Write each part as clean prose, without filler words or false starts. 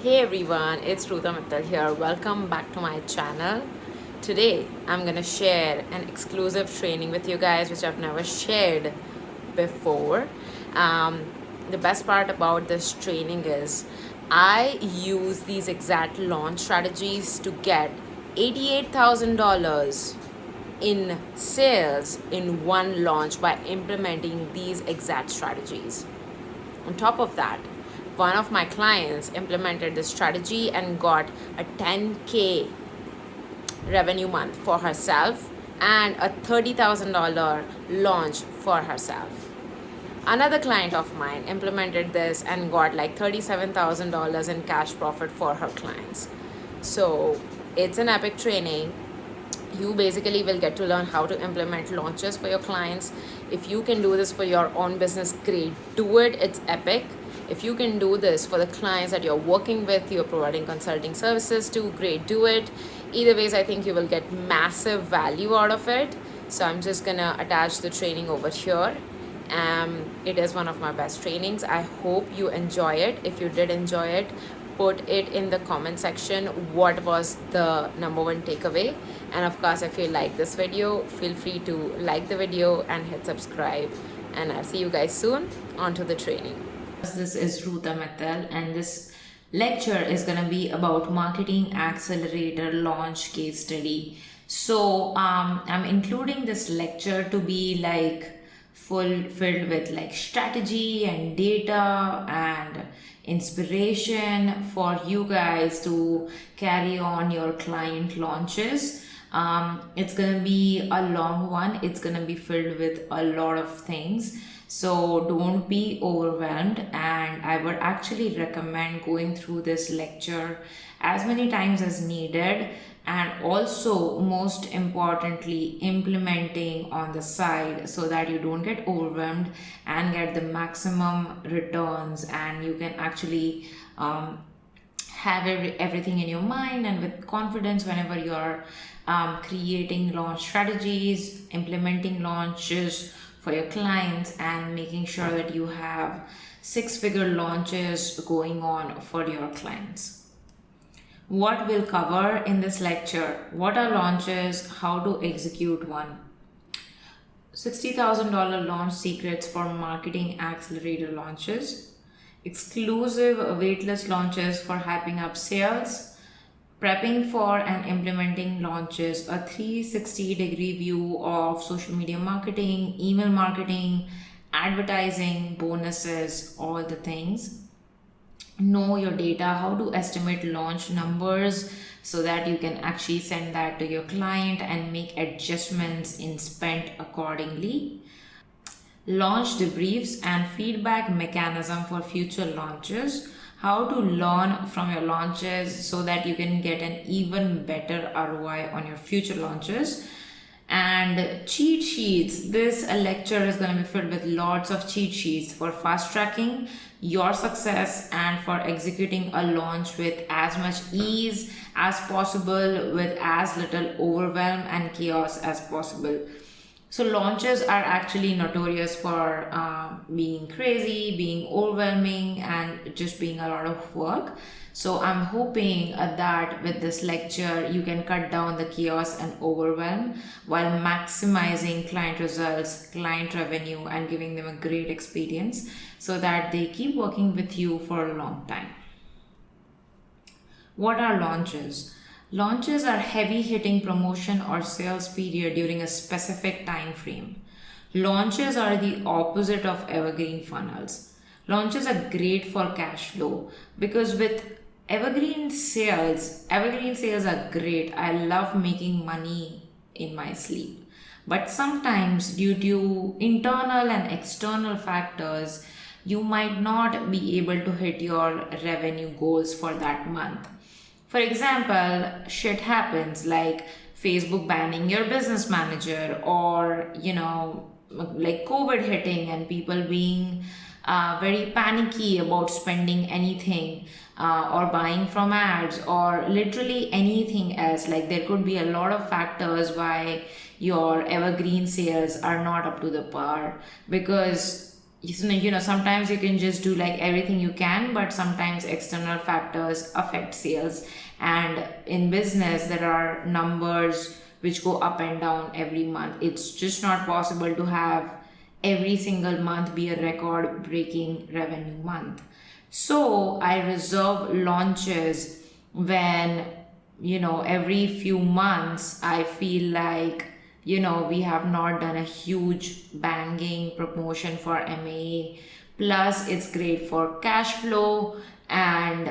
Hey everyone, it's Ruta Mittal here. Welcome back to my channel. Today I'm gonna share an exclusive training with you guys which I've never shared before. Um, the best part about this training is I use these exact launch strategies to get $88,000 in sales in one launch by implementing these exact strategies. On top of that, one of my clients implemented this strategy and got a 10K revenue month for herself and a $30,000 launch for herself. Another client of mine implemented this and got like $37,000 in cash profit for her clients. So it's an epic training. You basically will get to learn how to implement launches for your clients. If you can do this for your own business, great, do it. It's epic. If you can do this for the clients that you're working with, you're providing consulting services to, great, do it. Either ways, I think you will get massive value out of it. So I'm just gonna attach the training over here. It is one of my best trainings. I hope you enjoy it. If you did enjoy it, put it in the comment section. What was the number one takeaway? And of course, if you like this video, feel free to like the video and hit subscribe. And I'll see you guys soon. On to the training. This is Ruta Mittal, and this lecture is going to be about marketing accelerator launch case study. So I'm including this lecture to be like filled with like strategy and data and inspiration for you guys to carry on your client launches. It's gonna be a long one. It's gonna be filled with a lot of things. So don't be overwhelmed, and I would actually recommend going through this lecture as many times as needed, and also most importantly implementing on the side so that you don't get overwhelmed and get the maximum returns, and you can actually have everything in your mind and with confidence whenever you're creating launch strategies, implementing launches for your clients, and making sure that you have six-figure launches going on for your clients. What we'll cover in this lecture: what are launches, how to execute one, $60,000 launch secrets for marketing accelerator launches, exclusive waitlist launches for hyping up sales, prepping for and implementing launches, a 360-degree view of social media marketing, email marketing, advertising, bonuses, all the things. Know your data, how to estimate launch numbers so that you can actually send that to your client and make adjustments in spend accordingly. Launch debriefs and feedback mechanism for future launches. How to learn from your launches so that you can get an even better ROI on your future launches. And cheat sheets. This lecture is going to be filled with lots of cheat sheets for fast tracking your success and for executing a launch with as much ease as possible, with as little overwhelm and chaos as possible. So launches are actually notorious for being crazy, being overwhelming, and just being a lot of work. So I'm hoping that with this lecture, you can cut down the chaos and overwhelm while maximizing client results, client revenue, and giving them a great experience so that they keep working with you for a long time. What are launches? Launches are heavy-hitting promotion or sales period during a specific time frame. Launches are the opposite of evergreen funnels. Launches are great for cash flow because with evergreen sales are great. I love making money in my sleep. But sometimes due to internal and external factors, you might not be able to hit your revenue goals for that month. For example, shit happens like Facebook banning your business manager, or like COVID hitting and people being very panicky about spending anything or buying from ads or literally anything else. Like there could be a lot of factors why your evergreen sales are not up to the par, because sometimes you can just do like everything you can, but sometimes external factors affect sales. And in business, there are numbers which go up and down every month. It's just not possible to have every single month be a record breaking revenue month. So I reserve launches when, every few months I feel like, we have not done a huge banging promotion for MA. Plus, it's great for cash flow, and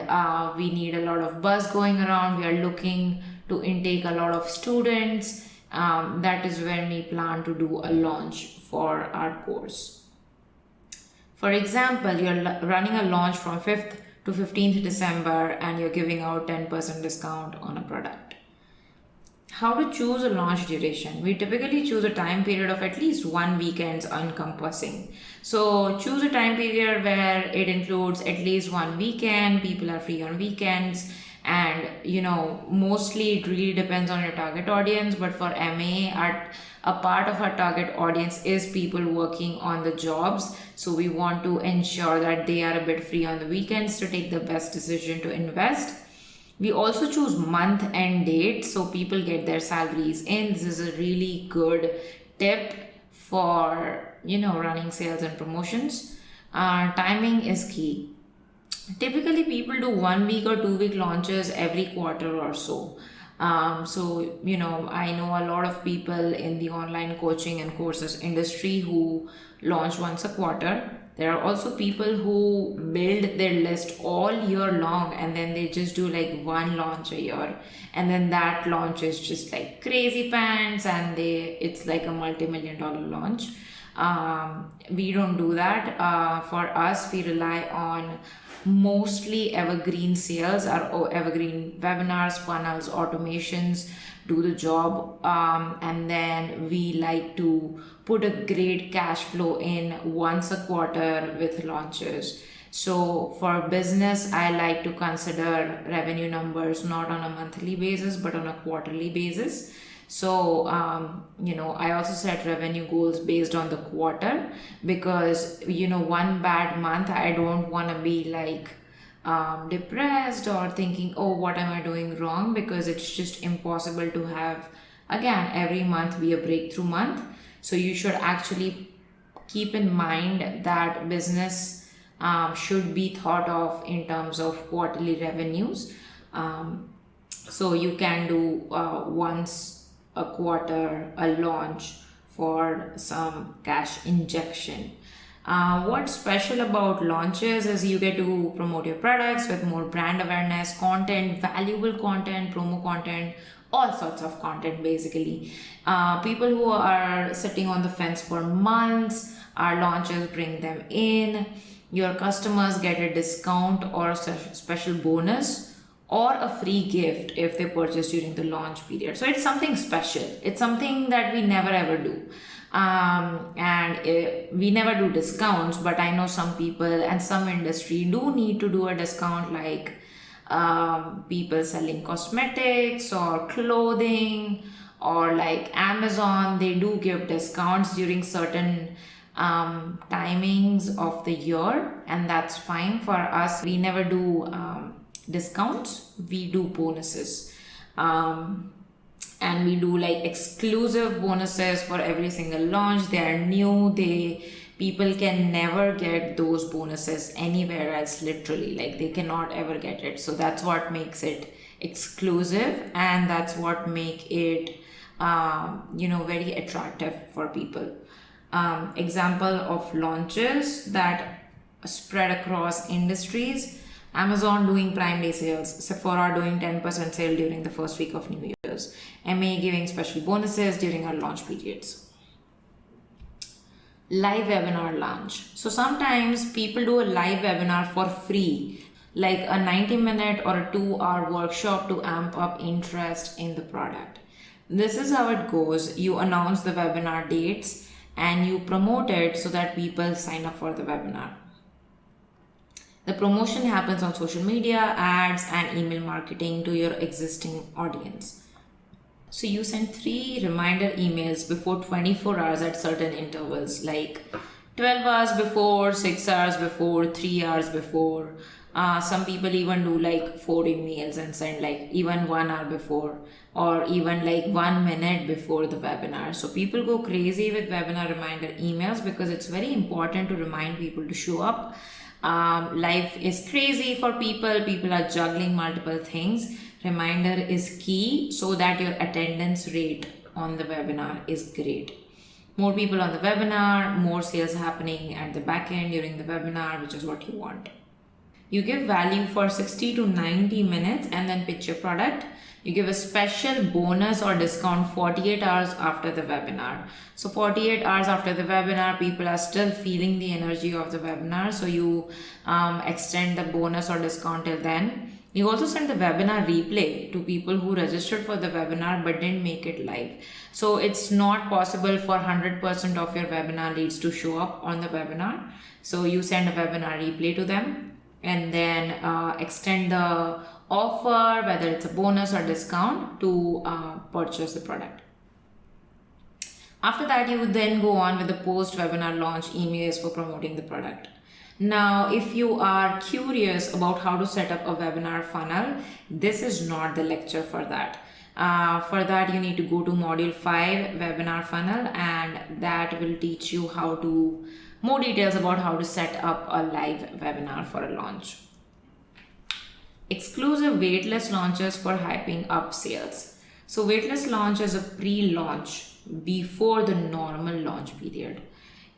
we need a lot of buzz going around. We are looking to intake a lot of students. That is when we plan to do a launch for our course. For example, you're running a launch from 5th to 15th December and you're giving out 10% discount on a product. How to choose a launch duration? We typically choose a time period of at least 1 weekend encompassing. So choose a time period where it includes at least 1 weekend, people are free on weekends, and mostly it really depends on your target audience. But for MA, a part of our target audience is people working on the jobs, so we want to ensure that they are a bit free on the weekends to take the best decision to invest. We also choose month and date so people get their salaries in. This is a really good tip for running sales and promotions. Timing is key. Typically people do 1 week or 2 week launches every quarter or so. I know a lot of people in the online coaching and courses industry who launch once a quarter. There are also people who build their list all year long and then they just do like one launch a year, and then that launch is just like crazy pants and it's like a multi-million-dollar launch. We don't do that. For us, we rely on mostly evergreen sales, or evergreen webinars, funnels, automations do the job, and then we like to put a great cash flow in once a quarter with launches. So for business, I like to consider revenue numbers not on a monthly basis but on a quarterly basis. So I also set revenue goals based on the quarter, because one bad month I don't want to be like depressed or thinking, oh, what am I doing wrong, because it's just impossible to have, again, every month be a breakthrough month. So you should actually keep in mind that business should be thought of in terms of quarterly revenues. So you can do once a quarter a launch for some cash injection. What's special about launches is you get to promote your products with more brand awareness, content, valuable content, promo content, all sorts of content basically. People who are sitting on the fence for months, our launches bring them in. Your customers get a discount or a special bonus or a free gift if they purchase during the launch period. So it's something special. It's something that we never ever do. We never do discounts, but I know some people and some industry do need to do a discount, like people selling cosmetics or clothing, or like Amazon, they do give discounts during certain timings of the year, and that's fine. For us, we never do discounts, we do bonuses. And we do like exclusive bonuses for every single launch. They are new, people can never get those bonuses anywhere else, literally, like they cannot ever get it. So that's what makes it exclusive, and that's what make it very attractive for people. Example of launches that spread across industries: Amazon doing Prime Day sales, Sephora doing 10% sale during the first week of New Year's, MA giving special bonuses during our launch periods. Live webinar launch. So sometimes people do a live webinar for free, like a 90-minute or a 2-hour workshop to amp up interest in the product. This is how it goes. You announce the webinar dates and you promote it so that people sign up for the webinar. The promotion happens on social media, ads, and email marketing to your existing audience. So you send 3 reminder emails before 24 hours at certain intervals, like 12 hours before, 6 hours before, 3 hours before. Some people even do like 4 emails and send like even 1 hour before, or even like 1 minute before the webinar. So people go crazy with webinar reminder emails because it's very important to remind people to show up. Life is crazy for people. People are juggling multiple things. Reminder is key so that your attendance rate on the webinar is great. More people on the webinar, more sales happening at the back end during the webinar, which is what you want. You give value for 60 to 90 minutes and then pitch your product. You give a special bonus or discount 48 hours after the webinar. So 48 hours after the webinar, people are still feeling the energy of the webinar. So you extend the bonus or discount till then. You also send the webinar replay to people who registered for the webinar but didn't make it live. So it's not possible for 100% of your webinar leads to show up on the webinar. So you send a webinar replay to them and then extend the offer, whether it's a bonus or discount, to purchase the product. After that, you would then go on with the post-webinar launch emails for promoting the product. Now, if you are curious about how to set up a webinar funnel, this is not the lecture for that. For that, you need to go to module 5, webinar funnel, and that will teach you how to more details about how to set up a live webinar for a launch. Exclusive waitlist launches for hyping up sales. So waitlist launch is a pre-launch before the normal launch period.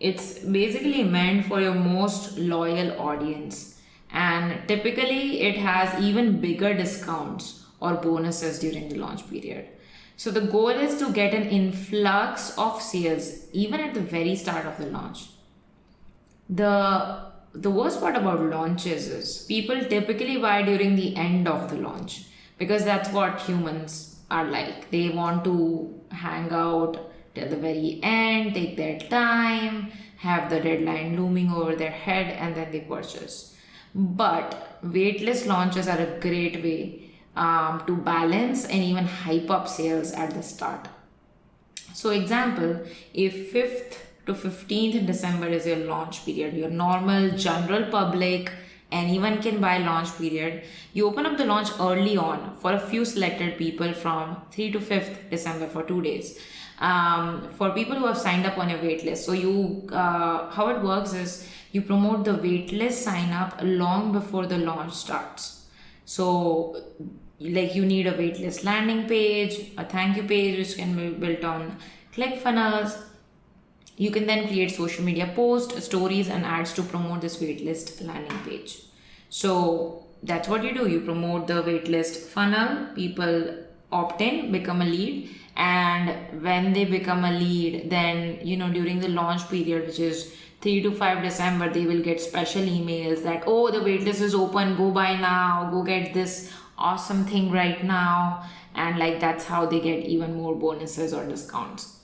It's basically meant for your most loyal audience, and typically it has even bigger discounts or bonuses during the launch period. So the goal is to get an influx of sales even at the very start of the launch. The worst part about launches is people typically buy during the end of the launch because that's what humans are like. They want to hang out till the very end, take their time, have the deadline looming over their head, and then they purchase. But waitlist launches are a great way to balance and even hype up sales at the start. So example, if 5th to 15th December is your launch period, your normal general public, anyone can buy launch period, you open up the launch early on for a few selected people from 3 to 5th December for 2 days. For people who have signed up on your waitlist. So you, how it works is you promote the waitlist sign up long before the launch starts. So like you need a waitlist landing page, a thank you page, which can be built on ClickFunnels. You can then create social media posts, stories, and ads to promote this waitlist landing page. So that's what you do. You promote the waitlist funnel, people opt in, become a lead, and when they become a lead, then during the launch period, which is 3 to 5 December, they will get special emails that, oh, the waitlist is open, go buy now, go get this awesome thing right now, and like that's how they get even more bonuses or discounts.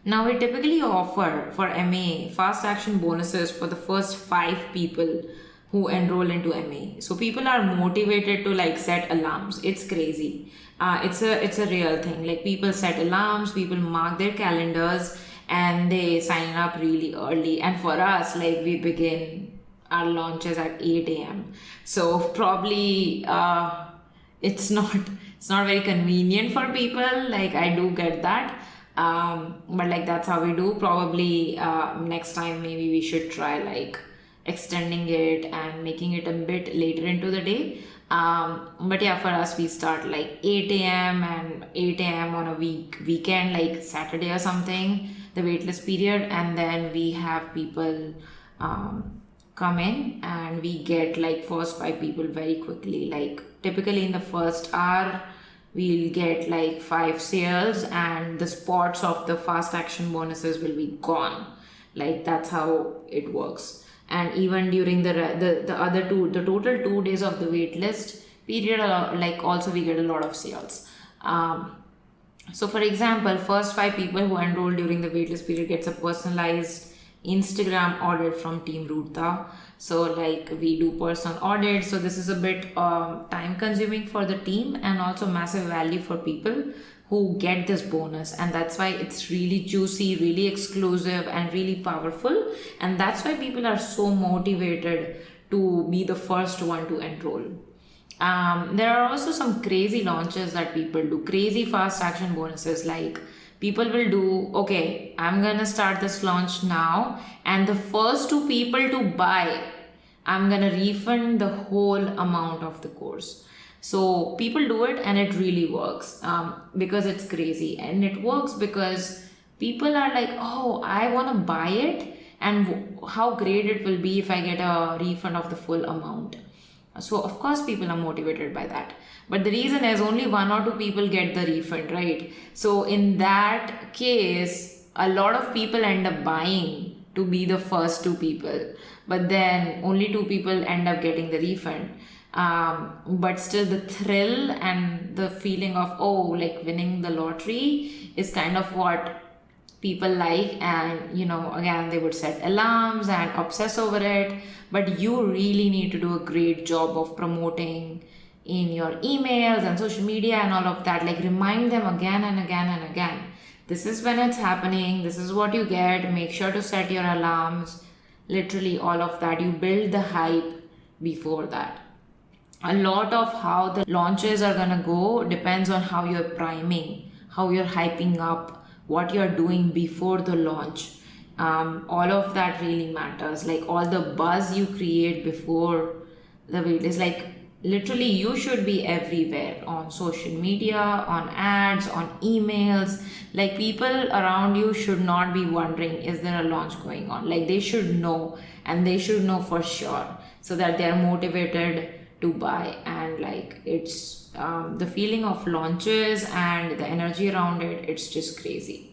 Now we typically offer for MA fast action bonuses for the first 5 people who enroll into MA. So people are motivated to like set alarms. It's crazy. It's a real thing. Like people set alarms, people mark their calendars, and they sign up really early. And for us, like we begin our launches at 8 a.m. So probably it's not very convenient for people. Like I do get that. But like that's how we do. Probably next time maybe we should try like extending it and making it a bit later into the day. But yeah, for us we start like 8 a.m. and 8 a.m. on a weekend, like Saturday or something, the waitlist period, and then we have people come in and we get like first 5 people very quickly. Like typically in the first hour we'll get like 5 sales and the spots of the fast action bonuses will be gone. Like that's how it works. And even during the other the total 2 days of the waitlist period, like also we get a lot of sales. So for example, first 5 people who enroll during the waitlist period gets a personalized Instagram audit from Team Ruta. So like we do personal audit. So this is a bit time consuming for the team and also massive value for people who get this bonus, and that's why it's really juicy, really exclusive, and really powerful. And that's why people are so motivated to be the first one to enroll. There are also some crazy launches that people do, crazy fast action bonuses. Like people will do, okay, I'm gonna start this launch now, and the first 2 people to buy, I'm gonna refund the whole amount of the course. So people do it and it really works because it's crazy, and it works because people are like, oh, I want to buy it, and how great it will be if I get a refund of the full amount. So of course people are motivated by that, but the reason is only 1 or 2 people get the refund, right? So in that case, a lot of people end up buying to be the first 2 people, but then only 2 people end up getting the refund. But still the thrill and the feeling of, oh, like winning the lottery is kind of what people like. And again, they would set alarms and obsess over it, but you really need to do a great job of promoting in your emails and social media and all of that. Like remind them again and again and again, this is when it's happening, this is what you get, make sure to set your alarms, literally all of that. You build the hype before that. A lot of how the launches are gonna go depends on how you're priming, how you're hyping up, what you're doing before the launch. All of that really matters. Like all the buzz you create before the waitlist, like literally you should be everywhere, on social media, on ads, on emails. Like people around you should not be wondering, is there a launch going on? Like they should know, and they should know for sure, so that they're motivated to buy. And like it's the feeling of launches and the energy around it, it's just crazy.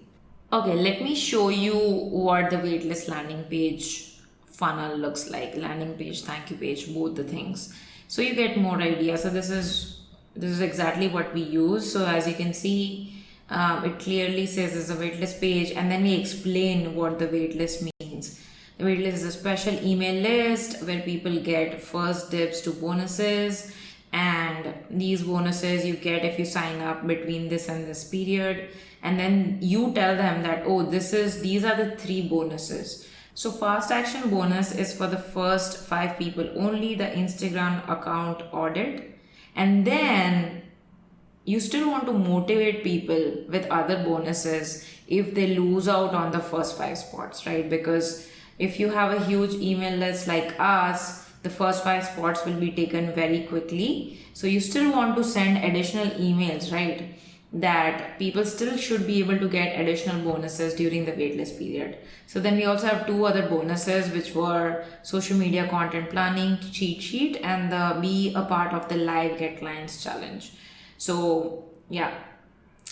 Okay, let me show you what the waitlist landing page funnel looks like. Landing page, thank you page, both the things, so you get more ideas. So this is exactly what we use. So as you can see, it clearly says it's a waitlist page, and then we explain what the waitlist means. The waitlist is a special email list where people get first dibs to bonuses, and these bonuses you get if you sign up between this and this period. And then you tell them that, oh, these are the 3 bonuses. So fast action bonus is for the first 5 people only, the Instagram account audit. And then you still want to motivate people with other bonuses if they lose out on the first 5 spots, right? Because if you have a huge email list like us, the first 5 spots will be taken very quickly. So you still want to send additional emails, right? That people still should be able to get additional bonuses during the waitlist period. So then we also have 2 other bonuses, which were social media content planning cheat sheet and the be a part of the live get clients challenge. So yeah,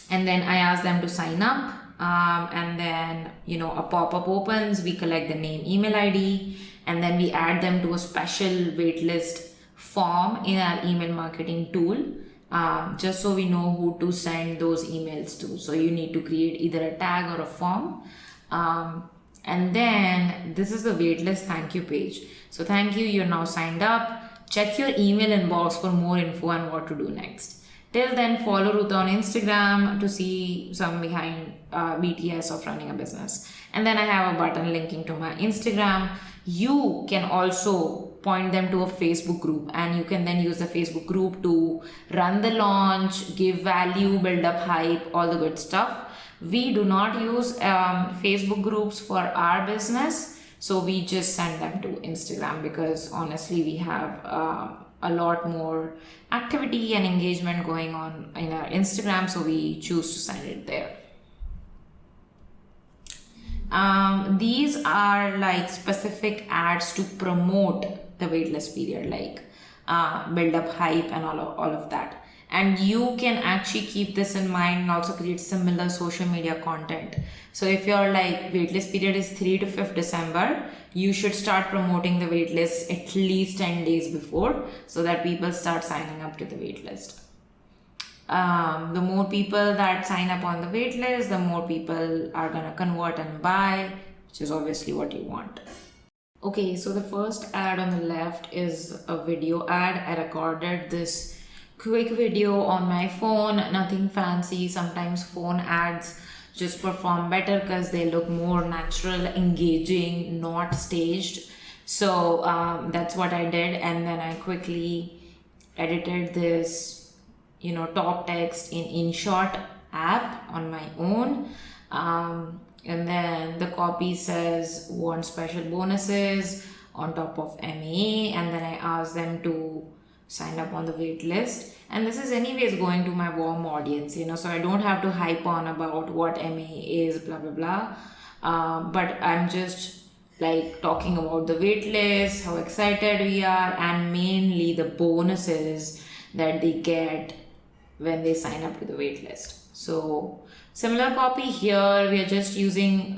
and then I asked them to sign up. And then a pop-up opens, we collect the name, email ID, and then we add them to a special waitlist form in our email marketing tool, just so we know who to send those emails to. So you need to create either a tag or a form. And then this is the waitlist thank you page. So thank you, you're now signed up. Check your email inbox for more info on what to do next. Till then, follow Ruta on Instagram to see some behind BTS of running a business. And then I have a button linking to my Instagram. You can also point them to a Facebook group, and you can then use the Facebook group to run the launch, give value, build up hype, all the good stuff. We do not use Facebook groups for our business, so we just send them to Instagram because honestly we have a lot more activity and engagement going on in our Instagram, so we choose to send it there. These are like specific ads to promote the waitlist period, like build up hype and all of that. And you can actually keep this in mind and also create similar social media content. So if your waitlist period is 3 to 5th December, you should start promoting the waitlist at least 10 days before, so that people start signing up to the waitlist. The more people that sign up on the waitlist, the more people are gonna convert and buy. which is obviously what you want. Okay, so the first ad on the left is a video ad. I recorded this quick video on my phone, nothing fancy. Sometimes phone ads just perform better because they look more natural, engaging, not staged. So that's what I did, and then I quickly edited this, top text in InShot app on my own. And then the copy says want special bonuses on top of MA, and then I asked them to sign up on the wait list. And this is anyways going to my warm audience, so I don't have to hype on about what MA is, blah blah blah. But I'm just like talking about the wait list, how excited we are, and mainly the bonuses that they get when they sign up to the wait list. So similar copy here, we are just using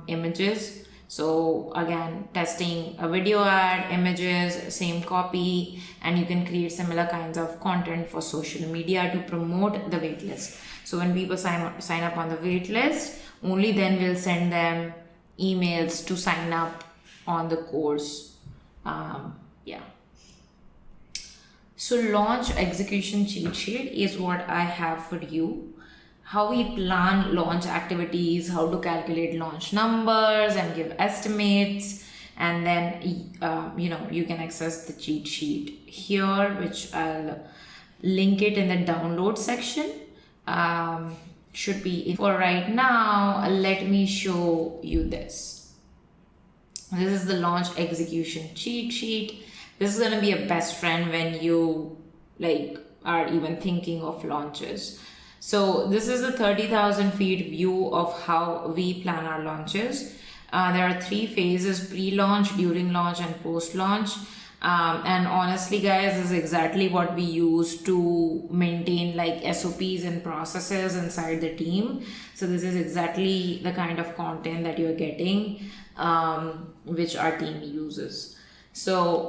images. So again, testing a video ad, images, same copy, and you can create similar kinds of content for social media to promote the waitlist. So when people sign up on the waitlist, only then we'll send them emails to sign up on the course. So launch execution cheat sheet is what I have for you. How we plan launch activities, how to calculate launch numbers and give estimates, and then you can access the cheat sheet here, which I'll link it in the download section. Should be for right now. Let me show you this. This is the launch execution cheat sheet. This is going to be a best friend when you are even thinking of launches. So this is a 30,000 feet view of how we plan our launches. There are 3 phases: pre-launch, during launch, and post-launch. And honestly, guys, this is exactly what we use to maintain SOPs and processes inside the team. So this is exactly the kind of content that you're getting, which our team uses. So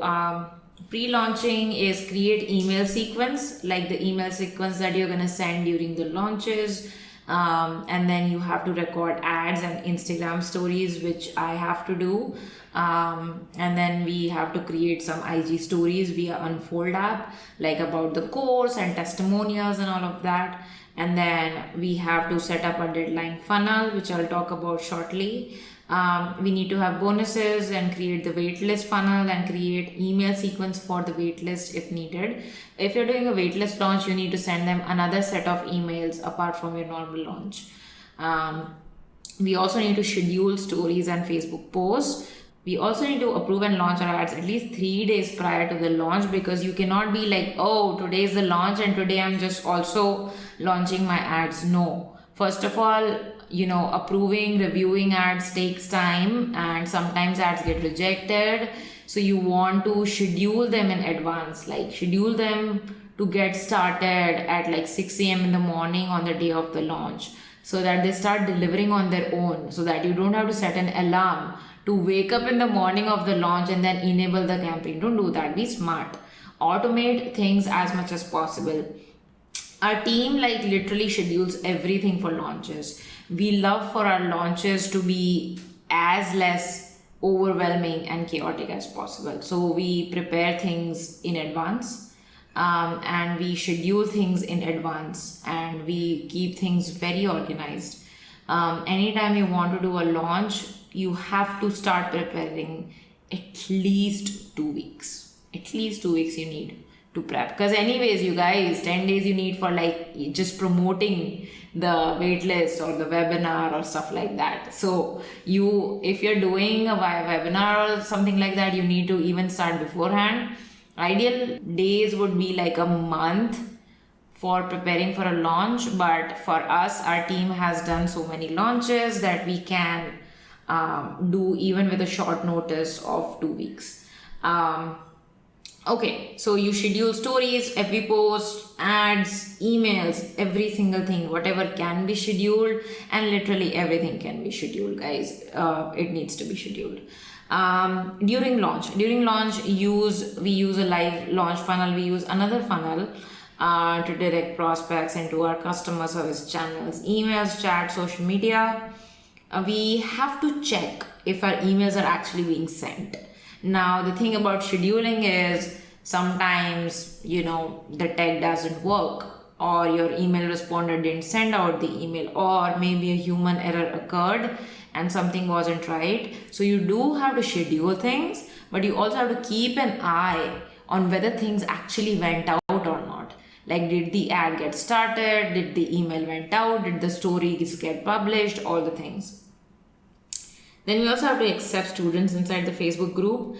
pre-launching is create email sequence, like the email sequence that you're going to send during the launches. And then you have to record ads and Instagram stories, which I have to do. And then we have to create some IG stories via Unfold app, about the course and testimonials and all of that. And then we have to set up a deadline funnel, which I'll talk about shortly. We need to have bonuses and create the waitlist funnel and create email sequence for the waitlist if needed. If you're doing a waitlist launch, you need to send them another set of emails apart from your normal launch. We also need to schedule stories and Facebook posts. We also need to approve and launch our ads at least 3 days prior to the launch, because you cannot be like, oh, today is the launch and today I'm just also launching my ads. No. First of all, approving, reviewing ads takes time, and sometimes ads get rejected. So you want to schedule them in advance, schedule them to get started at 6 a.m. in the morning on the day of the launch, so that they start delivering on their own, so that you don't have to set an alarm to wake up in the morning of the launch and then enable the campaign. Don't do that. Be smart. Automate things as much as possible. Our team literally schedules everything for launches. We love for our launches to be as less overwhelming and chaotic as possible. So we prepare things in advance, and we schedule things in advance, and we keep things very organized. Anytime you want to do a launch, you have to start preparing at least 2 weeks. At least 2 weeks you need to prep, because anyways, you guys, 10 days you need for just promoting the waitlist or the webinar or stuff like that. So if you're doing a webinar or something like that, you need to even start beforehand. Ideal days would be a month for preparing for a launch, but for us, our team has done so many launches that we can do even with a short notice of 2 weeks. Okay, so you schedule stories, every post, ads, emails, every single thing, whatever can be scheduled, and literally everything can be scheduled, guys. It needs to be scheduled. During launch, we use a live launch funnel. We use another funnel to direct prospects into our customer service channels, emails, chat, social media. We have to check if our emails are actually being sent. Now, the thing about scheduling is sometimes, the tech doesn't work, or your email responder didn't send out the email, or maybe a human error occurred and something wasn't right. So you do have to schedule things, but you also have to keep an eye on whether things actually went out or not. Like, did the ad get started? Did the email went out? Did the stories get published? All the things. Then we also have to accept students inside the Facebook group.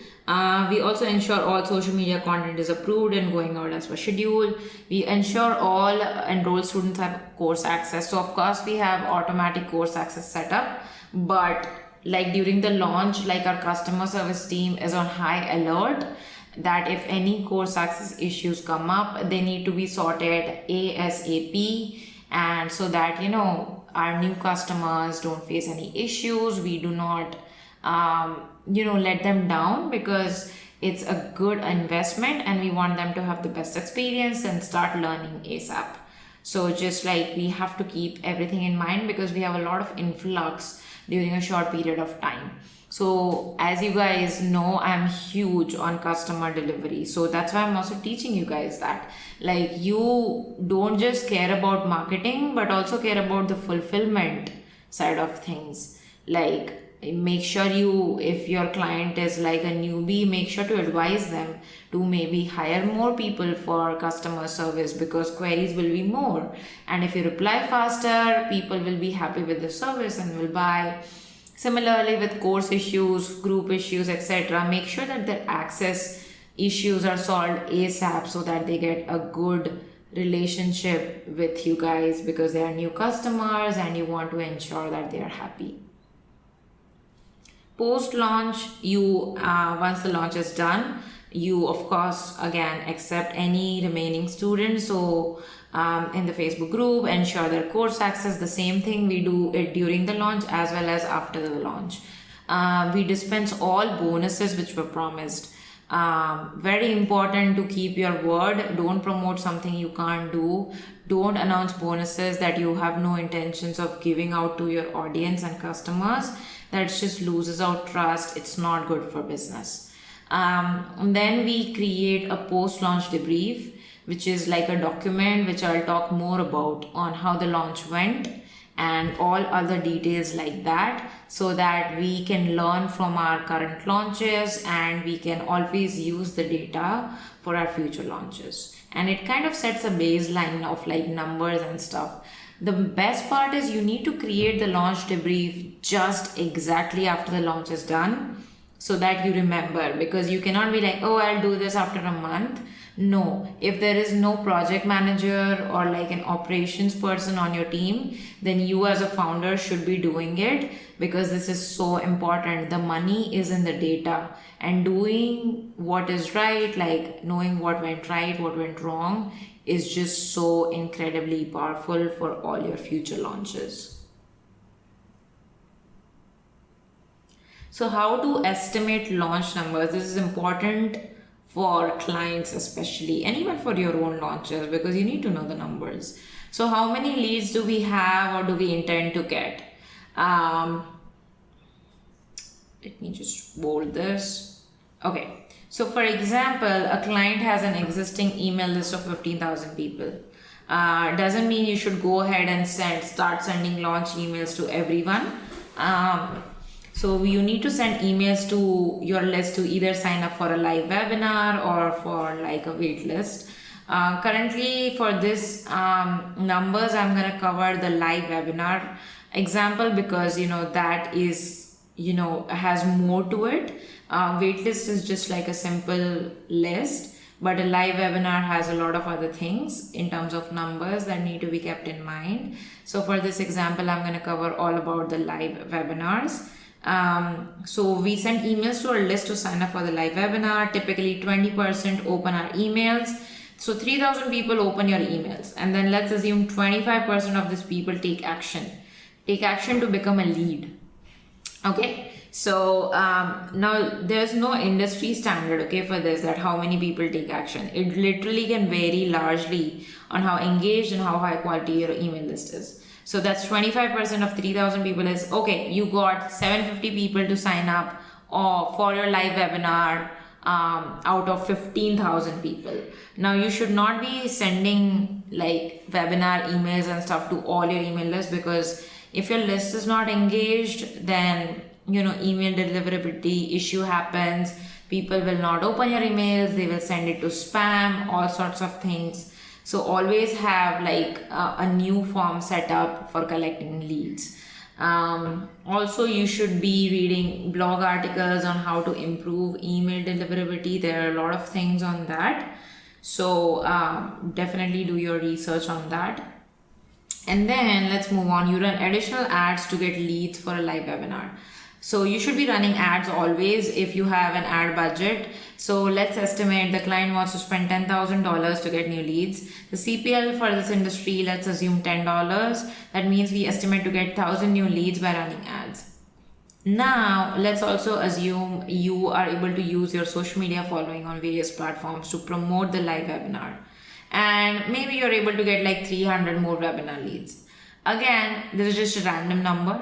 We also ensure all social media content is approved and going out as per schedule. We ensure all enrolled students have course access. So of course we have automatic course access set up, but like during the launch, like our customer service team is on high alert that if any course access issues come up, they need to be sorted ASAP. And so that, our new customers don't face any issues. We do not, let them down, because it's a good investment and we want them to have the best experience and start learning ASAP. So just like we have to keep everything in mind, because we have a lot of influx during a short period of time. So as you guys know, I'm huge on customer delivery. So that's why I'm also teaching you guys that, like, you don't just care about marketing, but also care about the fulfillment side of things. Like, make sure if your client is like a newbie, make sure to advise them to maybe hire more people for customer service, because queries will be more. And if you reply faster, people will be happy with the service and will buy. Similarly, with course issues, group issues, etc., make sure that their access issues are solved ASAP so that they get a good relationship with you guys, because they are new customers and you want to ensure that they are happy. Post-launch, once the launch is done, you of course again accept any remaining students. So in the Facebook group, ensure their course access. The same thing, we do it during the launch as well as after the launch. We dispense all bonuses which were promised. Very important to keep your word. Don't promote something you can't do. Don't announce bonuses that you have no intentions of giving out to your audience and customers. That just loses out trust. It's not good for business. And then we create a post-launch debrief, which is like a document which I'll talk more about on how the launch went and all other details like that, so that we can learn from our current launches and we can always use the data for our future launches. And it kind of sets a baseline of like numbers and stuff. The best part is you need to create the launch debrief just exactly after the launch is done, so that you remember, because you cannot be like, oh, I'll do this after a month. No, if there is no project manager or like an operations person on your team, then you as a founder should be doing it, because this is so important. The money is in the data, and doing what is right, like knowing what went right, what went wrong, is just so incredibly powerful for all your future launches. So how to estimate launch numbers? This is important for clients especially, and even for your own launches, because you need to know the numbers. So how many leads do we have or do we intend to get? Let me just bold this. Okay, so for example, a client has an existing email list of 15,000 people. Doesn't mean you should go ahead and start sending launch emails to everyone. So you need to send emails to your list to either sign up for a live webinar or for like a wait list. Currently for this numbers, I'm going to cover the live webinar example, because that is has more to it. Waitlist is just like a simple list, but a live webinar has a lot of other things in terms of numbers that need to be kept in mind. So for this example, I'm going to cover all about the live webinars. So we send emails to our list to sign up for the live webinar. Typically 20% open our emails. So 3,000 people open your emails, and then let's assume 25% of these people take action to become a lead. Okay, so now there's no industry standard, okay, for this, that how many people take action. It literally can vary largely on how engaged and how high quality your email list is. So that's 25% of 3,000 people is, okay, you got 750 people to sign up or for your live webinar out of 15,000 people. Now you should not be sending like webinar emails and stuff to all your email lists, because if your list is not engaged, then email deliverability issue happens. People will not open your emails, they will send it to spam, all sorts of things. So always have like a new form set up for collecting leads. Also, you should be reading blog articles on how to improve email deliverability. There are a lot of things on that. So definitely do your research on that. And then let's move on. You run additional ads to get leads for a live webinar. So you should be running ads always if you have an ad budget. So let's estimate the client wants to spend $10,000 to get new leads. The CPL for this industry, let's assume $10. That means we estimate to get 1,000 new leads by running ads. Now, let's also assume you are able to use your social media following on various platforms to promote the live webinar. And maybe you're able to get like 300 more webinar leads. Again, this is just a random number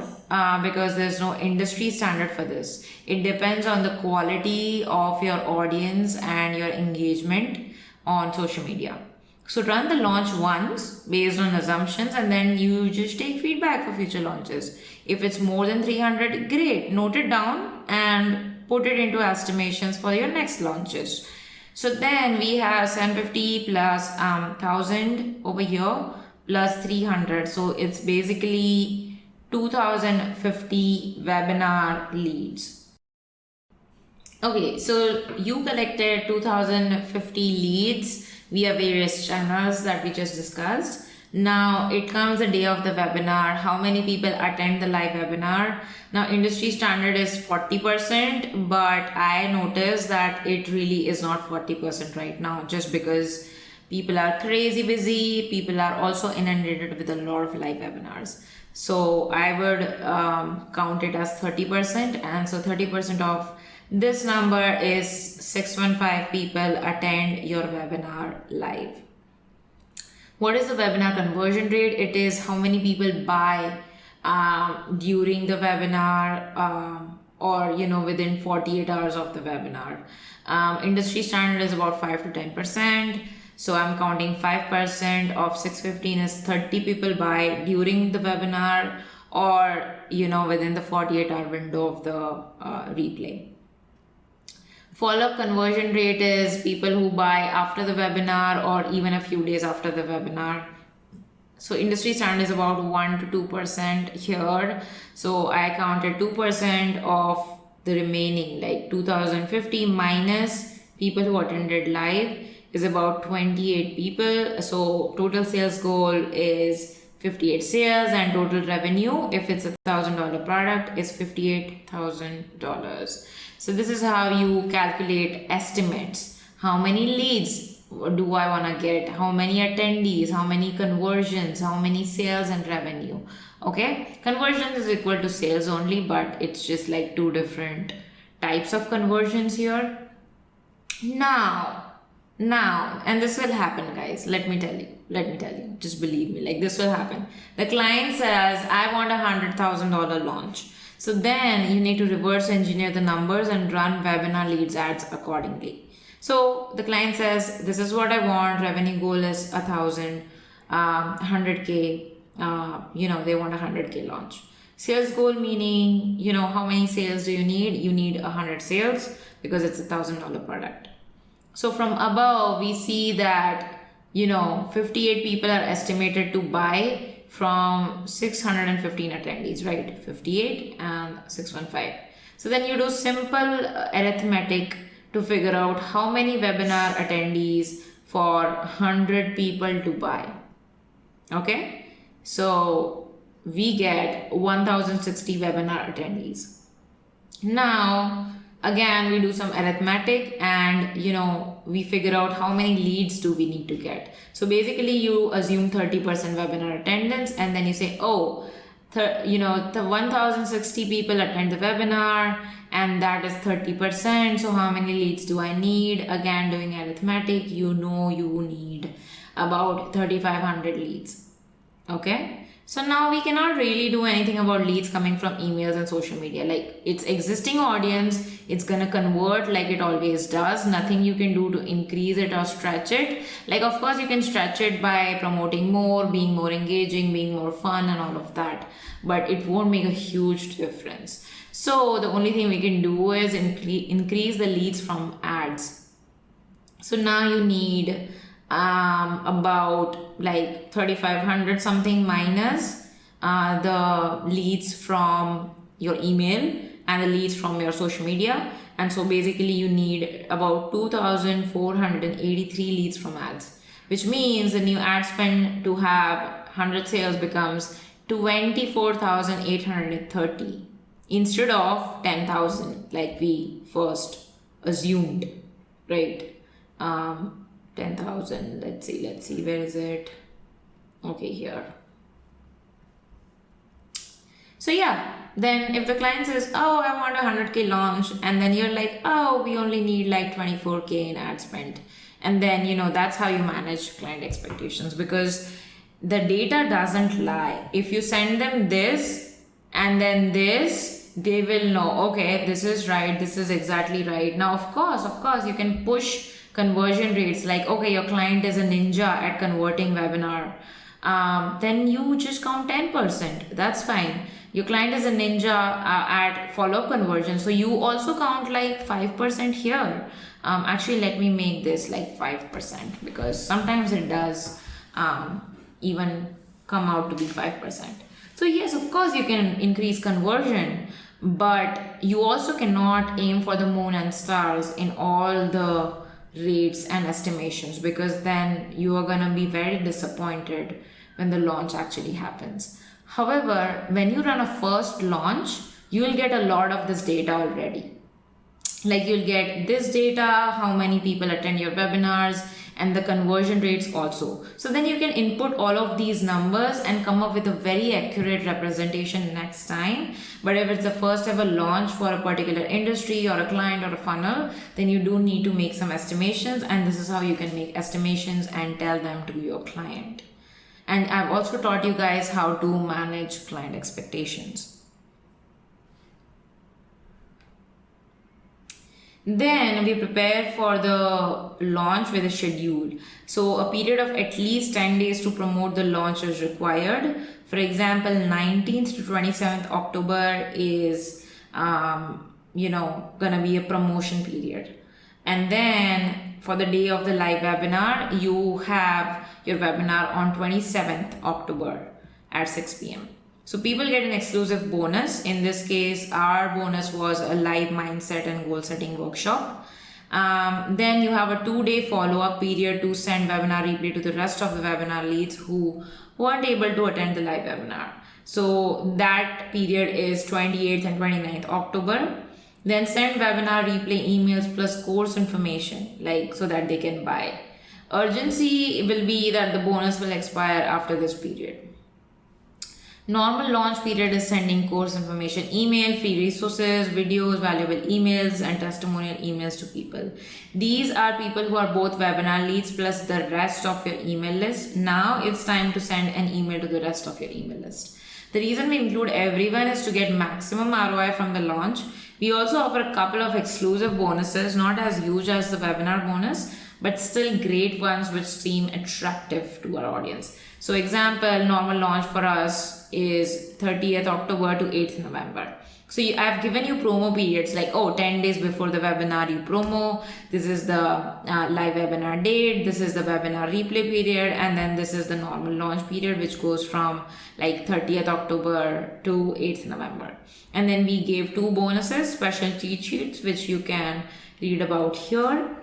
because there's no industry standard for this. It depends on the quality of your audience and your engagement on social media. So run the launch once based on assumptions, and then you just take feedback for future launches. If it's more than 300, great, note it down and put it into estimations for your next launches. So then we have 750 plus 1,000 over here plus 300. So it's basically 2,050 webinar leads. Okay, so you collected 2,050 leads via various channels that we just discussed. Now it comes the day of the webinar. How many people attend the live webinar? Now industry standard is 40%, but I noticed that it really is not 40% right now, just because people are crazy busy. People are also inundated with a lot of live webinars. So I would count it as 30%. And so 30% of this number is 615 people attend your webinar live. What is the webinar conversion rate? It is how many people buy during the webinar or within 48 hours of the webinar. Industry standard is about 5 to 10%. So I'm counting 5% of 615 is 30 people buy during the webinar or within the 48-hour window of the replay. Follow-up conversion rate is people who buy after the webinar or even a few days after the webinar. So industry standard is about 1 to 2% here. So I counted 2% of the remaining, like 2,050 minus people who attended live is about 28 people. So total sales goal is 58 sales, and total revenue, if it's $1,000 product, is $58,000. So this is how you calculate estimates. How many leads do I want to get? How many attendees? How many conversions? How many sales and revenue? Okay, conversions is equal to sales only, but it's just like two different types of conversions here. Now, and this will happen, guys. Let me tell you, just believe me, like this will happen. The client says, I want $100,000 launch. So then you need to reverse engineer the numbers and run webinar leads ads accordingly. So the client says, this is what I want. Revenue goal is 1,000, 100K, they want 100K launch. Sales goal meaning, how many sales do you need? You need 100 sales because it's $1,000 product. So from above, we see that, 58 people are estimated to buy from 615 attendees, right? 58 and 615. So then you do simple arithmetic to figure out how many webinar attendees for 100 people to buy. Okay. So we get 1,060 webinar attendees. Now, again, we do some arithmetic and, we figure out how many leads do we need to get. So basically you assume 30% webinar attendance, and then you say, the 1,060 people attend the webinar and that is 30%. So how many leads do I need? Again, doing arithmetic, you need about 3,500 leads. Okay, so now we cannot really do anything about leads coming from emails and social media. Like, it's existing audience, it's gonna convert like it always does. Nothing you can do to increase it or stretch it. Like, of course you can stretch it by promoting more, being more engaging, being more fun and all of that, but it won't make a huge difference. So the only thing we can do is increase the leads from ads. So now you need about like 3,500 something minus the leads from your email and the leads from your social media. And so basically you need about 2,483 leads from ads, which means the new ad spend to have 100 sales becomes 24,830 instead of 10,000 like we first assumed, right? 10,000, let's see, where is it? Okay, here. So yeah, then if the client says, oh, I want a 100K launch, and then you're like, oh, we only need like 24K in ad spend. And then, that's how you manage client expectations, because the data doesn't lie. If you send them this and then this, they will know, okay, this is right, this is exactly right. Now, of course, you can push conversion rates, like, okay, your client is a ninja at converting webinar, then you just count 10%. That's fine. Your client is a ninja at follow-up conversion, so you also count like 5% here. Actually, let me make this like 5%, because sometimes it does even come out to be 5%. So yes, of course you can increase conversion, but you also cannot aim for the moon and stars in all the rates and estimations, because then you are gonna be very disappointed when the launch actually happens. However, when you run a first launch, you will get a lot of this data already. Like, you'll get this data, how many people attend your webinars, and the conversion rates also. So then you can input all of these numbers and come up with a very accurate representation next time. But if it's the first ever launch for a particular industry or a client or a funnel, then you do need to make some estimations, and this is how you can make estimations and tell them to your client. And I've also taught you guys how to manage client expectations. Then we prepare for the launch with a schedule. So a period of at least 10 days to promote the launch is required. For example, 19th to 27th October is, gonna be a promotion period. And then for the day of the live webinar, you have your webinar on 27th October at 6 p.m. So people get an exclusive bonus. In this case, our bonus was a live mindset and goal setting workshop. Then you have a 2-day follow-up period to send webinar replay to the rest of the webinar leads who weren't able to attend the live webinar. So that period is 28th and 29th October. Then send webinar replay emails plus course information, like, so that they can buy. Urgency will be that the bonus will expire after this period. Normal launch period is sending course information, email, free resources, videos, valuable emails, and testimonial emails to people. These are people who are both webinar leads plus the rest of your email list. Now it's time to send an email to the rest of your email list. The reason we include everyone is to get maximum ROI from the launch. We also offer a couple of exclusive bonuses, not as huge as the webinar bonus, but still great ones which seem attractive to our audience. So example, normal launch for us is 30th October to 8th November. So I've given you promo periods, like, 10 days before the webinar you promo, this is the live webinar date, this is the webinar replay period, and then this is the normal launch period, which goes from like 30th October to 8th November. And then we gave 2 bonuses, special cheat sheets, which you can read about here.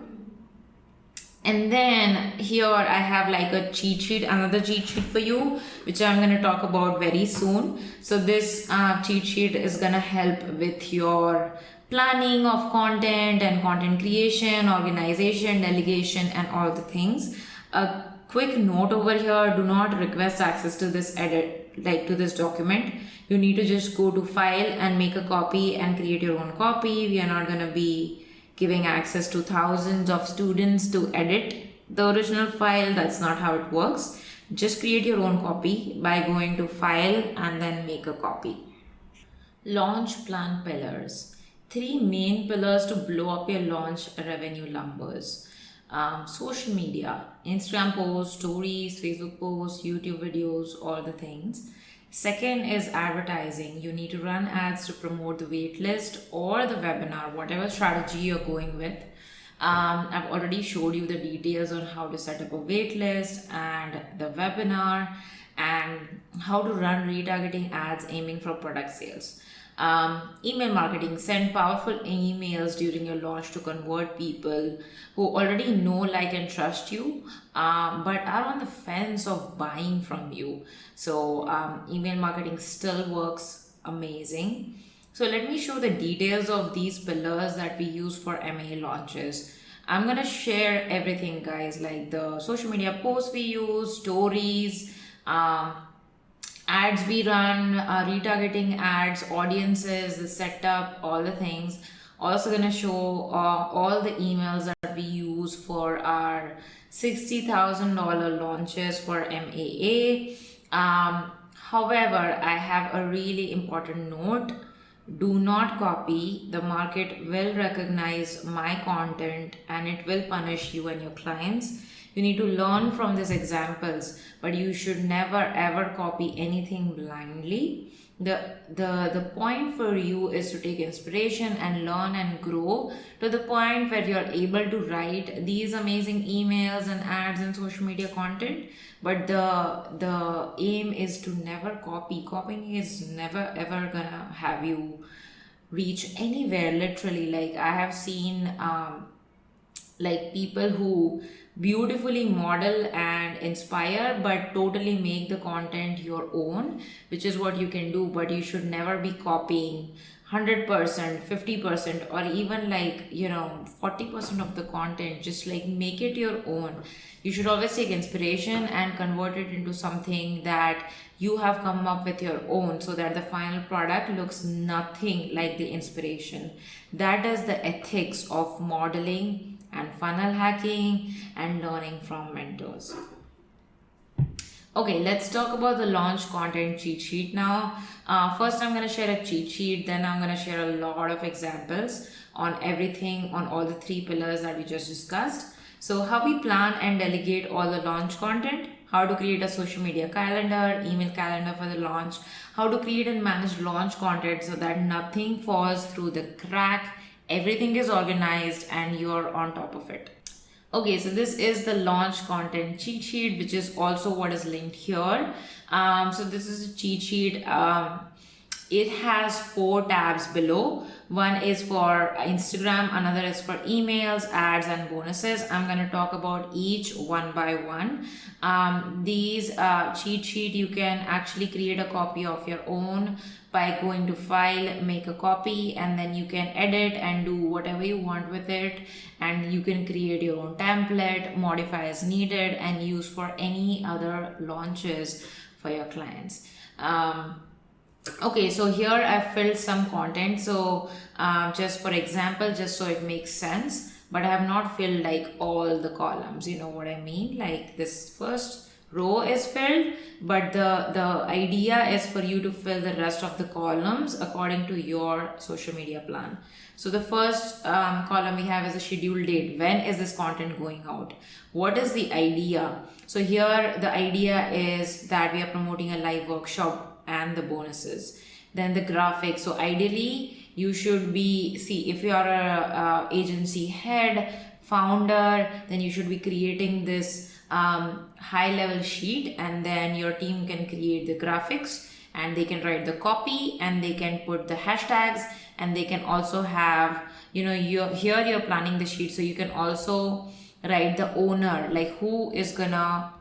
And then here I have like a cheat sheet, another cheat sheet for you, which I'm going to talk about very soon. So this cheat sheet is going to help with your planning of content and content creation, organization, delegation, and all the things. A quick note over here, do not request access to this to this document. You need to just go to file and make a copy and create your own copy. We are not going to be giving access to thousands of students to edit the original file. That's not how it works. Just create your own copy by going to File and then Make a Copy. Launch plan pillars. Three main pillars to blow up your launch revenue numbers. Social media, Instagram posts, stories, Facebook posts, YouTube videos, all the things. Second is advertising. You need to run ads to promote the waitlist or the webinar, whatever strategy you're going with. I've already showed you the details on how to set up a waitlist and the webinar and how to run retargeting ads aiming for product sales. Email marketing, send powerful emails during your launch to convert people who already know, like, and trust you, but are on the fence of buying from you. So email marketing still works amazing. So let me show the details of these pillars that we use for MA launches. I'm gonna share everything, guys, like the social media posts we use, stories, ads we run, retargeting ads, audiences, the setup, all the things. Also gonna show all the emails that we use for our $60,000 launches for MAA. However, I have a really important note. Do not copy. The market will recognize my content and it will punish you and your clients. You need to learn from these examples, but you should never ever copy anything blindly. The point for you is to take inspiration and learn and grow to the point where you're able to write these amazing emails and ads and social media content. But the aim is to never copy. Copying is never ever gonna have you reach anywhere, literally. Like, I have seen like people who beautifully model and inspire but totally make the content your own, which is what you can do, but you should never be copying 100%, 50%, or even 40% of the content. Just like make it your own. You should always take inspiration and convert it into something that you have come up with your own, so that the final product looks nothing like the inspiration. That is the ethics of modeling and funnel hacking and learning from mentors. Okay, let's talk about the launch content cheat sheet now. First, I'm going to share a cheat sheet, then I'm going to share a lot of examples on everything, on all the three pillars that we just discussed. So how we plan and delegate all the launch content, how to create a social media calendar, email calendar for the launch, how to create and manage launch content so that nothing falls through the crack, everything is organized and you're on top of it. Okay, so this is the launch content cheat sheet, which is also what is linked here. So this is a cheat sheet. It has 4 tabs below. One is for Instagram, another is for emails, ads, and bonuses. I'm going to talk about each one by one. These cheat sheet, you can actually create a copy of your own by going to File, Make a Copy, and then you can edit and do whatever you want with it. And you can create your own template, modify as needed, and use for any other launches for your clients. Okay, so here I filled some content. So just for example, just so it makes sense, but I have not filled like all the columns, you know what I mean? Like this first row is filled, but the idea is for you to fill the rest of the columns according to your social media plan. So the first column we have is a scheduled date. When is this content going out? What is the idea? So here the idea is that we are promoting a live workshop and the bonuses. Then the graphics. So ideally you should be, see, if you are a agency head, founder, then you should be creating this high level sheet, and then your team can create the graphics and they can write the copy and they can put the hashtags, and they can also have, you know, here you're planning the sheet, so you can also write the owner, like who is gonna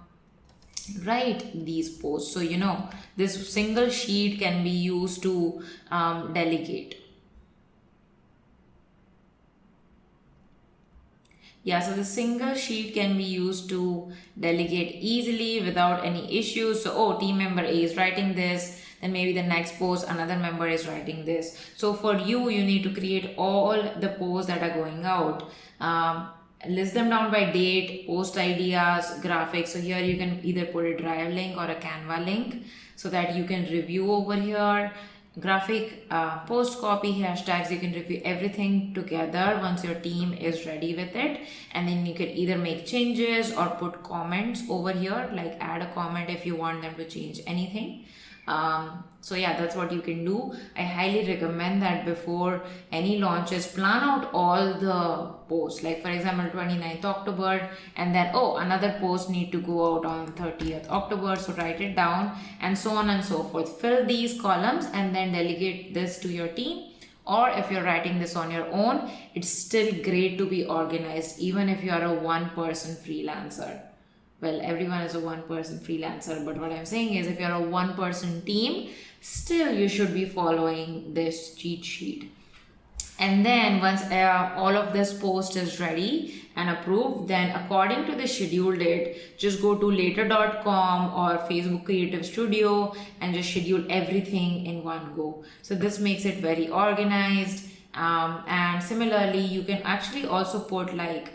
write these posts. So you know, this single sheet can be used to delegate. Yeah, so the single sheet can be used to delegate easily without any issues. So, oh, team member A is writing this, then maybe the next post, another member is writing this. So for you, you need to create all the posts that are going out. list them down by date, post ideas, graphics. So here you can either put a Drive link or a Canva link so that you can review over here. Graphic, post copy, hashtags, you can review everything together once your team is ready with it, and then you can either make changes or put comments over here, like add a comment if you want them to change anything. So yeah, that's what you can do. I highly recommend that before any launches, plan out all the posts, like for example 29th October, and then another post need to go out on 30th October, so write it down, and so on and so forth. Fill these columns and then delegate this to your team. Or if you're writing this on your own, it's still great to be organized, even if you are a one-person freelancer. Well, everyone is a one-person freelancer, but what I'm saying is if you're a one-person team, still you should be following this cheat sheet. And then once all of this post is ready and approved, then according to the schedule date, just go to later.com or Facebook Creative Studio and just schedule everything in one go. So this makes it very organized. And similarly, you can actually also put like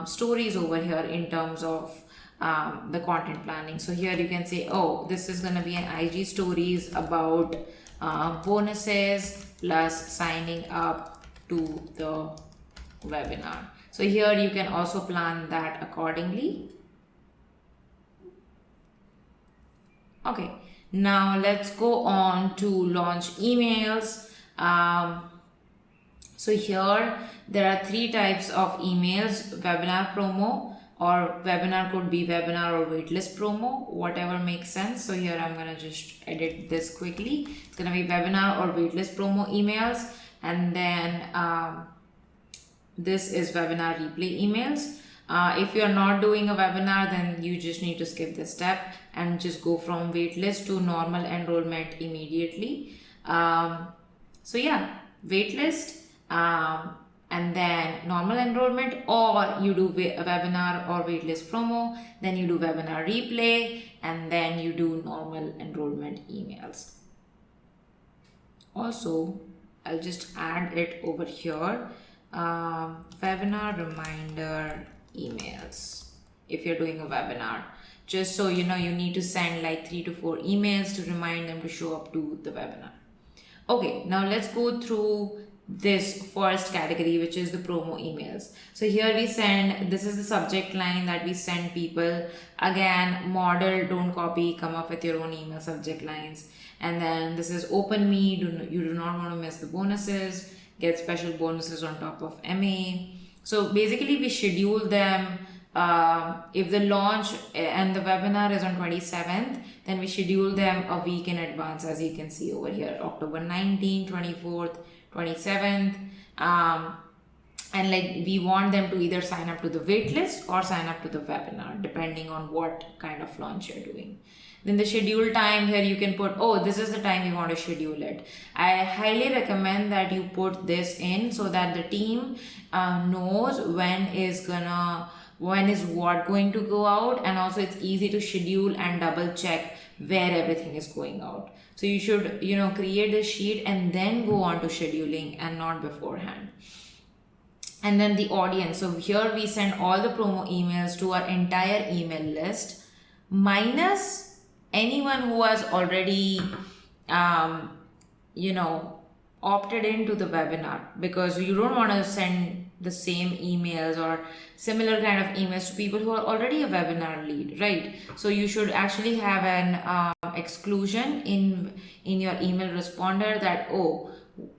stories over here in terms of the content planning. So here you can say, this is going to be an IG stories about bonuses plus signing up to the webinar. So here you can also plan that accordingly. Okay, now let's go on to launch emails. So here there are 3 types of emails: webinar promo, or webinar could be webinar or waitlist promo, whatever makes sense. So here I'm gonna just edit this quickly. It's gonna be webinar or waitlist promo emails, and then this is webinar replay emails. If you're not doing a webinar, then you just need to skip this step and just go from waitlist to normal enrollment immediately. So yeah, waitlist, and then normal enrollment, or you do a webinar or waitlist promo, then you do webinar replay, and then you do normal enrollment emails. Also, I'll just add it over here, webinar reminder emails. If you're doing a webinar, just so you know, you need to send like 3 to 4 emails to remind them to show up to the webinar. Okay, now let's go through this first category, which is the promo emails. So here we send, this is the subject line that we send people. Again, model, don't copy, come up with your own email subject lines. And then this is open me, you do not want to miss the bonuses, get special bonuses on top of MA. So basically we schedule them. If the launch and the webinar is on 27th, then we schedule them a week in advance, as you can see over here, October 19th, 24th, 27th, and like we want them to either sign up to the waitlist or sign up to the webinar, depending on what kind of launch you're doing. Then the schedule time, here you can put, this is the time you want to schedule it. I highly recommend that you put this in so that the team knows when is what going to go out, and also it's easy to schedule and double check where everything is going out. So you should, create a sheet and then go on to scheduling and not beforehand. And then the audience. So here we send all the promo emails to our entire email list, minus anyone who has already, opted into the webinar, because you don't want to send the same emails or similar kind of emails to people who are already a webinar lead, right? So you should actually have an exclusion in your email responder that,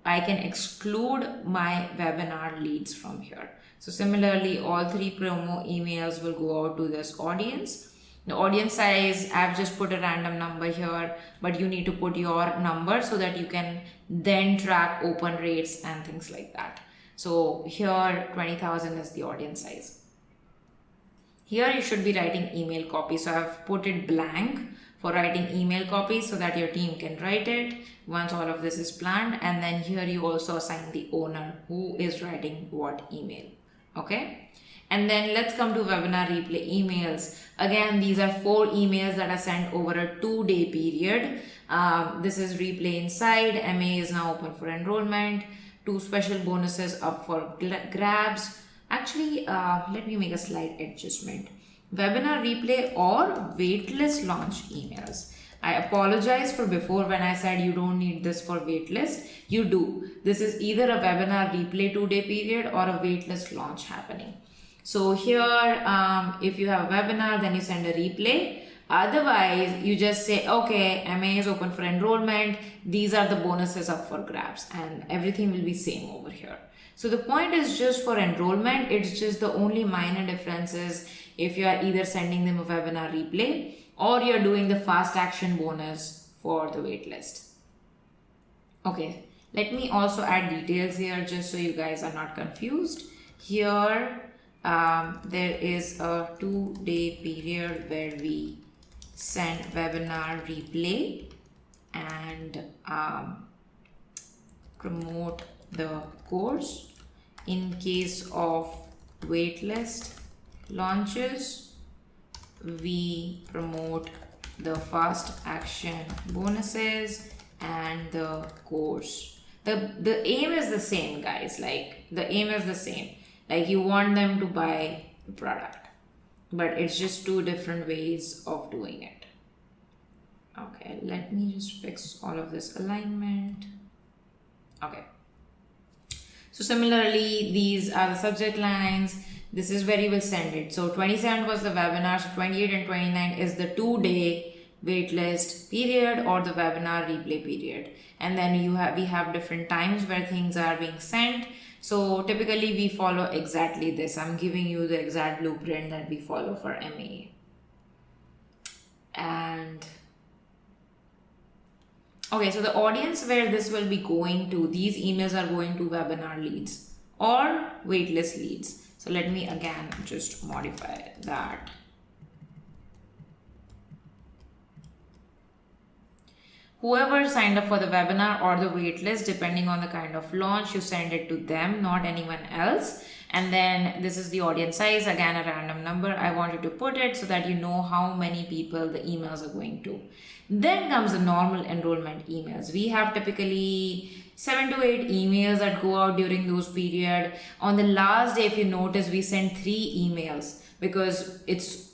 I can exclude my webinar leads from here. So similarly, all 3 promo emails will go out to this audience. The audience size, I've just put a random number here, but you need to put your number so that you can then track open rates and things like that. So here 20,000 is the audience size. Here you should be writing email copy. So I've put it blank for writing email copy so that your team can write it once all of this is planned. And then here you also assign the owner who is writing what email. Okay. And then let's come to webinar replay emails. Again, these are 4 emails that are sent over a 2-day period. This is replay inside. MA is now open for enrollment. 2 special bonuses up for grabs. Actually, let me make a slight adjustment. Webinar replay or waitlist launch emails. I apologize for before when I said you don't need this for waitlist. You do. This is either a webinar replay 2-day period or a waitlist launch happening. So here, if you have a webinar, then you send a replay. Otherwise, you just say, okay, MA is open for enrollment. These are the bonuses up for grabs, and everything will be same over here. So the point is just for enrollment, it's just the only minor differences if you are either sending them a webinar replay or you're doing the fast action bonus for the waitlist. Okay, let me also add details here just so you guys are not confused. Here, there is a 2-day period where we send webinar replay and promote the course. In case of waitlist launches, we promote the fast action bonuses and the course. The aim is the same, guys. Like, the aim is the same. Like, you want them to buy the product, but it's just 2 different ways of doing it. Okay, let me just fix all of this alignment. Okay. So similarly, these are the subject lines. This is where you will send it. So 27 was the webinar. So 28 and 29 is the 2-day waitlist period or the webinar replay period. And then we have different times where things are being sent. So typically we follow exactly this. I'm giving you the exact blueprint that we follow for MA. And okay, so the audience where this will be going to, these emails are going to webinar leads or waitlist leads. So let me again just modify that. Whoever signed up for the webinar or the waitlist, depending on the kind of launch, you send it to them, not anyone else. And then this is the audience size, again a random number. I want you to put it so that you know how many people the emails are going to. Then comes the normal enrollment emails. We have typically 7 to 8 emails that go out during those period. On the last day, if you notice, we send 3 emails because it's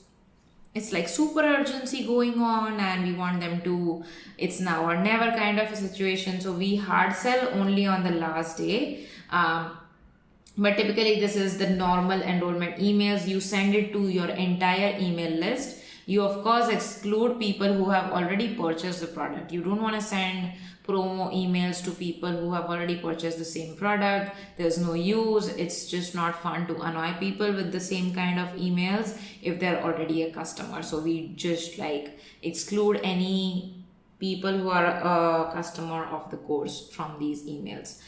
like super urgency going on and we want them to, it's now or never kind of a situation. So we hard sell only on the last day. But typically this is the normal enrollment emails. You send it to your entire email list. You of course exclude people who have already purchased the product. You don't want to send promo emails to people who have already purchased the same product. There's no use. It's just not fun to annoy people with the same kind of emails if they're already a customer. So we just like exclude any people who are a customer of the course from these emails.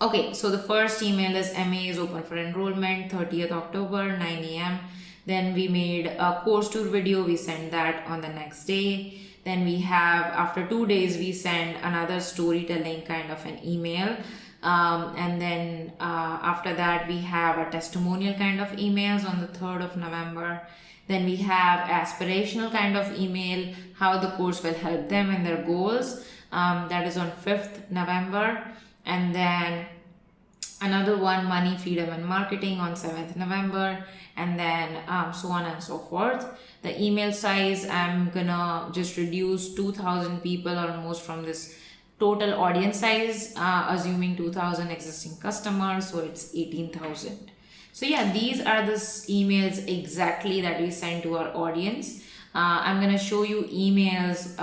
Okay, so the first email is MA is open for enrollment, 30th October, 9 a.m. Then we made a course tour video. We send that on the next day. Then we have, after 2 days, we send another storytelling kind of an email. And then after that, we have a testimonial kind of emails on the 3rd of November. Then we have aspirational kind of email, how the course will help them in their goals. That is on 5th November. And then another one, money, freedom and marketing on 7th November. And then so on and so forth. The email size, I'm gonna just reduce 2,000 people almost from this total audience size, assuming 2,000 existing customers, so it's 18,000. So yeah, these are the emails exactly that we send to our audience. I'm gonna show you emails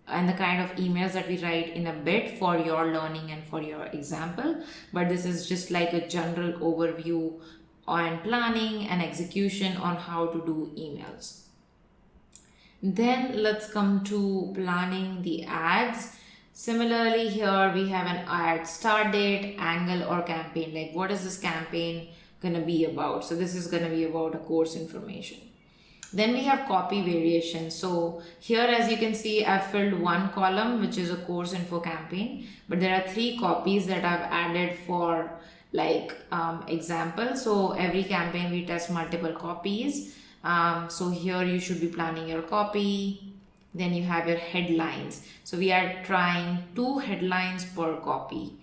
and the kind of emails that we write in a bit for your learning and for your example, but this is just like a general overview on planning and execution on how to do emails. Then let's come to planning the ads. Similarly, here we have an ad start date, angle or campaign. Like, what is this campaign gonna be about? So this is gonna be about a course information. Then we have copy variation. So here, as you can see, I've filled one column, which is a course info campaign, but there are 3 copies that I've added for like example. So every campaign we test multiple copies. So here you should be planning your copy. Then you have your headlines. So we are trying 2 headlines per copy.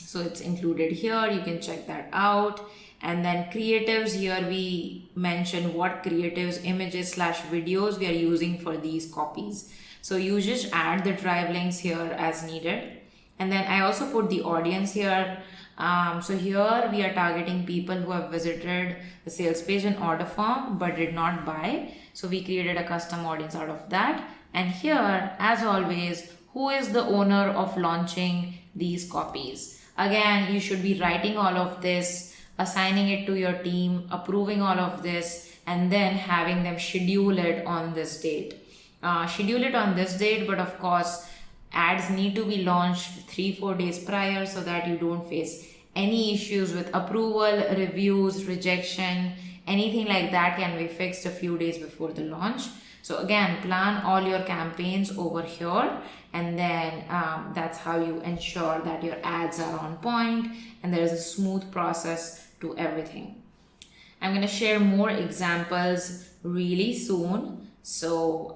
So it's included here, you can check that out. And then creatives, here we mention what creatives, images slash videos we are using for these copies. So you just add the drive links here as needed. And then I also put the audience here. So here we are targeting people who have visited the sales page and order form but did not buy. So we created a custom audience out of that. And here, as always, who is the owner of launching these copies? Again, you should be writing all of this, assigning it to your team, approving all of this, and then having them schedule it on this date. Schedule it on this date, but of course, ads need to be launched 3-4 days prior so that you don't face any issues with approval, reviews, rejection, anything like that can be fixed a few days before the launch. So again, plan all your campaigns over here, and then that's how you ensure that your ads are on point and there is a smooth process to everything. I'm going to share more examples really soon. So,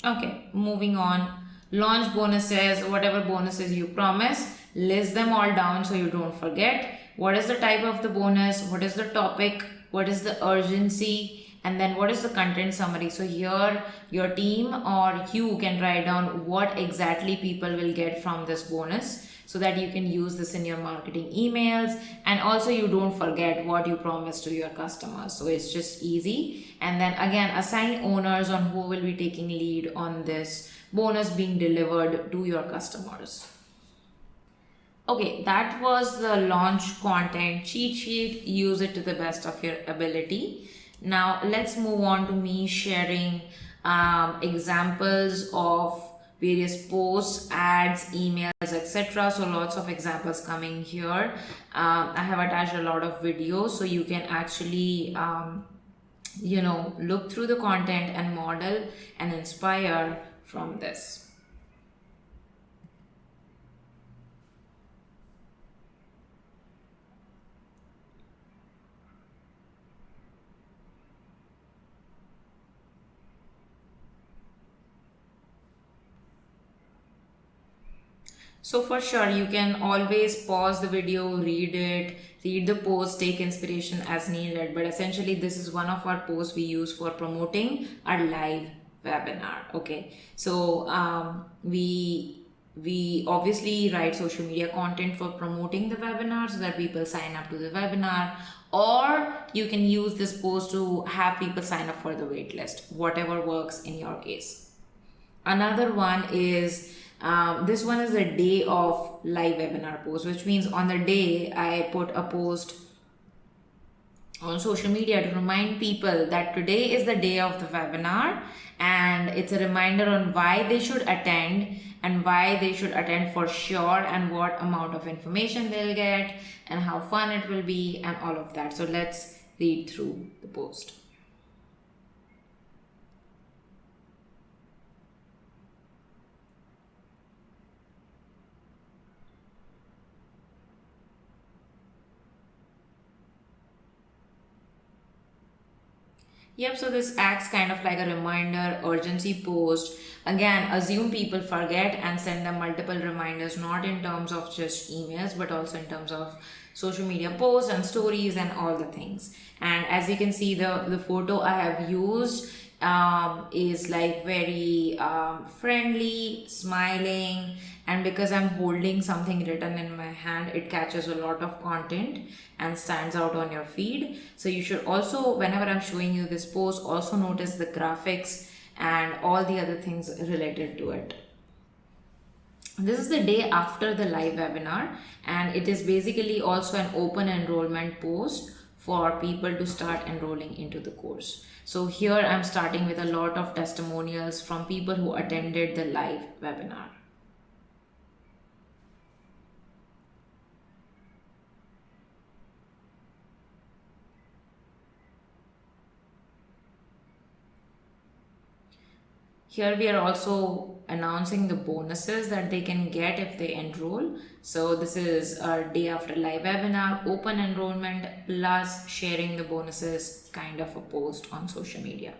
okay, moving on. Launch bonuses, whatever bonuses you promise, list them all down so you don't forget. What is the type of the bonus? What is the topic? What is the urgency? And then what is the content summary? So here your team or you can write down what exactly people will get from this bonus so that you can use this in your marketing emails, and also you don't forget what you promised to your customers. So it's just easy. And then again, assign owners on who will be taking lead on this bonus being delivered to your customers. Okay, that was the launch content cheat sheet. Use it to the best of your ability. Now let's move on to me sharing examples of various posts, ads, emails, etc. So lots of examples coming here. I have attached a lot of videos so you can actually look through the content and model and inspire from this. So for sure, you can always pause the video, read it, read the post, take inspiration as needed. But essentially, this is one of our posts we use for promoting our live webinar. Okay, so we obviously write social media content for promoting the webinar so that people sign up to the webinar, or you can use this post to have people sign up for the waitlist, whatever works in your case. Another one is this one is the day of live webinar post, which means on the day I put a post on social media to remind people that today is the day of the webinar, and it's a reminder on why they should attend and why they should attend for sure, and what amount of information they'll get and how fun it will be and all of that. So let's read through the post. Yep, so this acts kind of like a reminder, urgency post. Again, assume people forget and send them multiple reminders, not in terms of just emails, but also in terms of social media posts and stories and all the things. And as you can see, the photo I have used is like very friendly, smiling, and because I'm holding something written in my hand, it catches a lot of content and stands out on your feed. So you should also, whenever I'm showing you this post, also notice the graphics and all the other things related to it. This is the day after the live webinar, and it is basically also an open enrollment post for people to start enrolling into the course. So here I'm starting with a lot of testimonials from people who attended the live webinar. Here we are also announcing the bonuses that they can get if they enroll. So this is a day after live webinar, open enrollment, plus sharing the bonuses kind of a post on social media.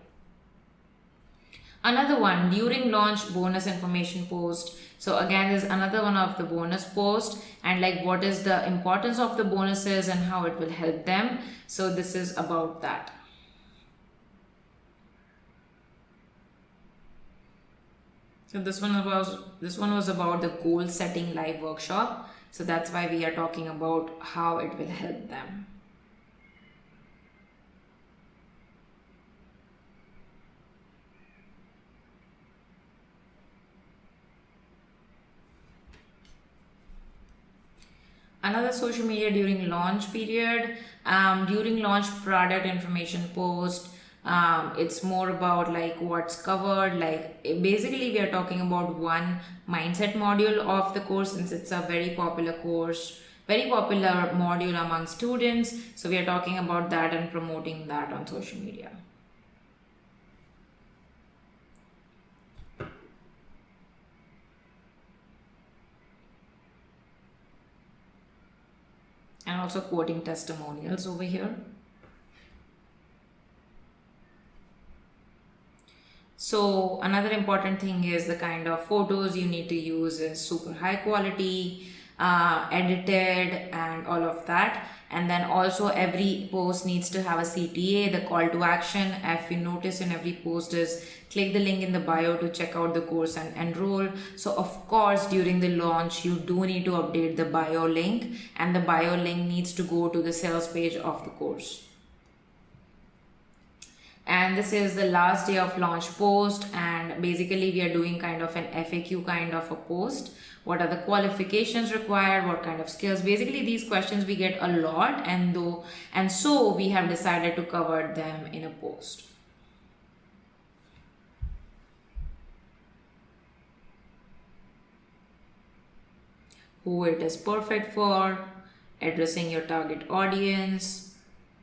Another one, during launch bonus information post. So again, there's another one of the bonus post, and like what is the importance of the bonuses and how it will help them. So this is about that. So this one was about the goal setting live workshop. So that's why we are talking about how it will help them. Another social media during launch period, during launch product information post. It's more about like what's covered, like basically we are talking about one mindset module of the course, since it's a very popular course, very popular module among students. So we are talking about that and promoting that on social media. And also quoting testimonials over here. So another important thing is the kind of photos you need to use is super high quality, edited and all of that. And then also every post needs to have a CTA, the call to action. If you notice in every post is click the link in the bio to check out the course and enroll. So of course during the launch you do need to update the bio link, and the bio link needs to go to the sales page of the course. And this is the last day of launch post, and basically we are doing kind of an FAQ kind of a post. What are the qualifications required, what kind of skills? Basically these questions we get a lot, and so we have decided to cover them in a post. Who it is perfect for, addressing your target audience,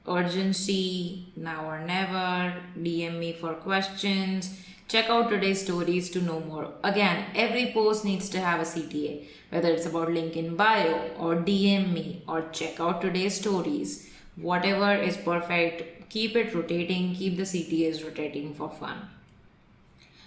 urgency, now or never, DM me for questions, check out today's stories to know more. Again, every post needs to have a CTA, whether it's about link in bio or DM me or check out today's stories. Whatever is perfect, keep it rotating, keep the CTAs rotating for fun.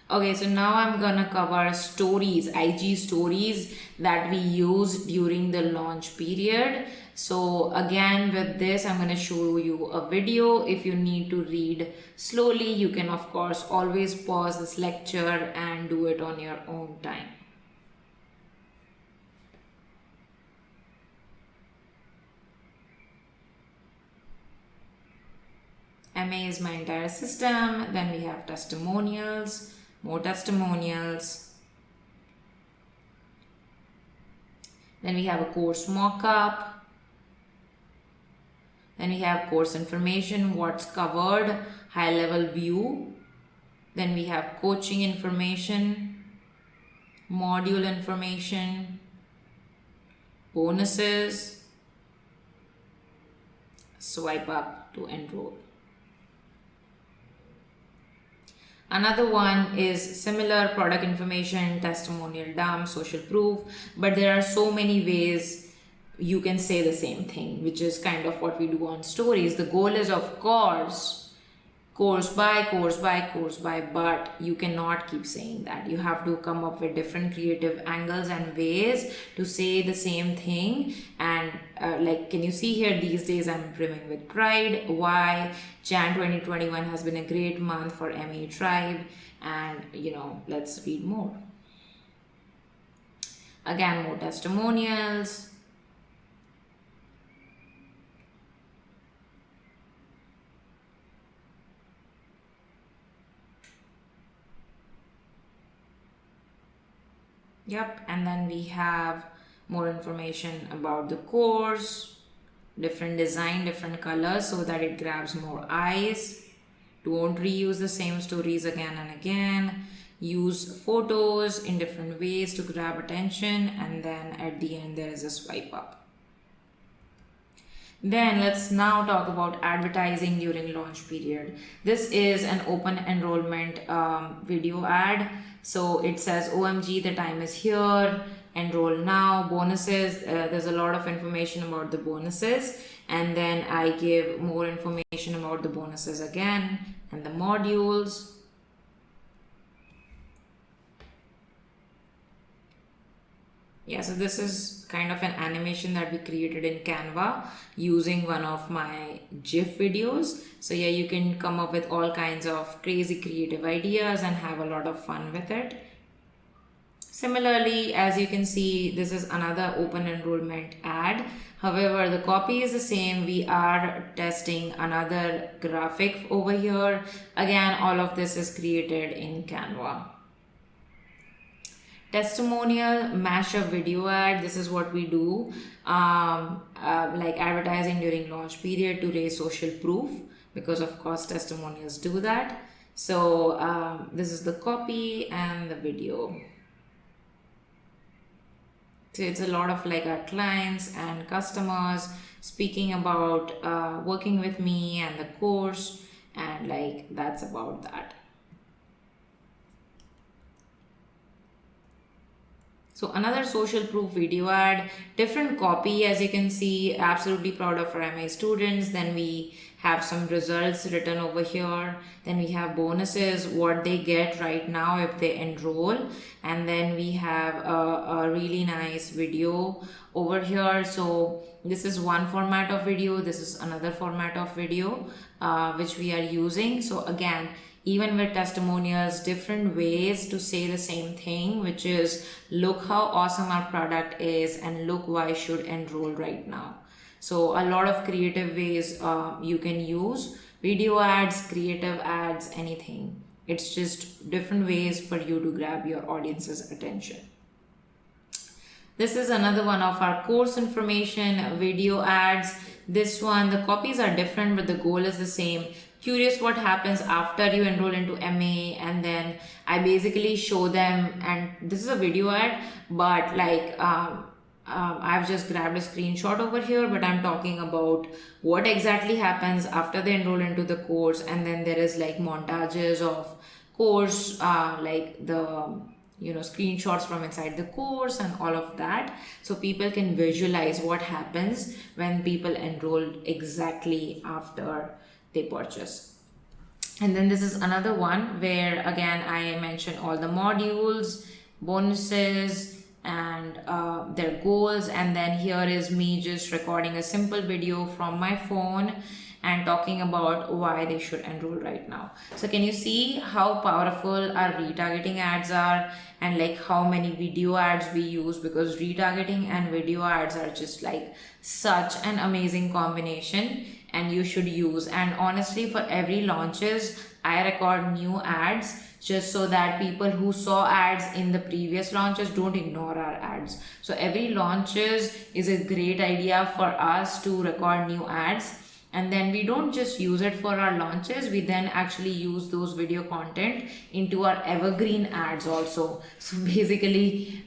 Okay, so now I'm gonna cover stories, IG stories that we use during the launch period. So again, with this, I'm gonna show you a video. If you need to read slowly, you can of course always pause this lecture and do it on your own time. MA is my entire system. Then we have testimonials, more testimonials. Then we have a course mock-up. Then we have course information, what's covered, high-level view. Then we have coaching information, module information, bonuses, swipe up to enroll. Another one is similar, product information, testimonial dump, social proof, but there are so many ways you can say the same thing, which is kind of what we do on stories. The goal is of course course by, but you cannot keep saying that. You have to come up with different creative angles and ways to say the same thing. And like, can you see here, these days I'm brimming with pride. Why? Jan 2021 has been a great month for MA Tribe, and let's read more. Again, more testimonials. Yep, and then we have more information about the course, different design, different colors, so that it grabs more eyes. Don't reuse the same stories again and again. Use photos in different ways to grab attention, and then at the end there is a swipe up. Then let's now talk about advertising during launch period. This is an open enrollment video ad. So it says, OMG, the time is here, enroll now, bonuses. There's a lot of information about the bonuses, and then I give more information about the bonuses again and the modules. Yeah, so this is kind of an animation that we created in Canva using one of my GIF videos. So yeah, you can come up with all kinds of crazy creative ideas and have a lot of fun with it. Similarly, as you can see, this is another open enrollment ad. However, the copy is the same. We are testing another graphic over here. Again, all of this is created in Canva. Testimonial mashup video ad. This is what we do, like advertising during launch period to raise social proof, because of course testimonials do that. So this is the copy and the video. So it's a lot of like our clients and customers speaking about working with me and the course, and like that's about that. So another social proof video ad, different copy, as you can see, absolutely proud of our MA students. Then we have some results written over here. Then we have bonuses, what they get right now if they enroll. And then we have a really nice video over here. So this is one format of video. This is another format of video which we are using. So again, even with testimonials, different ways to say the same thing, which is look how awesome our product is and look why you should enroll right now. So a lot of creative ways you can use video ads, creative ads, anything. It's just different ways for you to grab your audience's attention. This is another one of our course information video ads. This one, the copies are different, but the goal is the same. Curious what happens after you enroll into MA, and then I basically show them, and this is a video ad, but like I've just grabbed a screenshot over here, but I'm talking about what exactly happens after they enroll into the course. And then there is like montages of course, like the screenshots from inside the course and all of that, so people can visualize what happens when people enroll exactly after they purchase. And then this is another one where again I mention all the modules, bonuses, and their goals. And then here is me just recording a simple video from my phone and talking about why they should enroll right now. So can you see how powerful our retargeting ads are, and like how many video ads we use? Because retargeting and video ads are just like such an amazing combination, and you should use. And honestly, for every launches I record new ads, just so that people who saw ads in the previous launches don't ignore our ads. So every launches is a great idea for us to record new ads. And then we don't just use it for our launches, we then actually use those video content into our evergreen ads also. So basically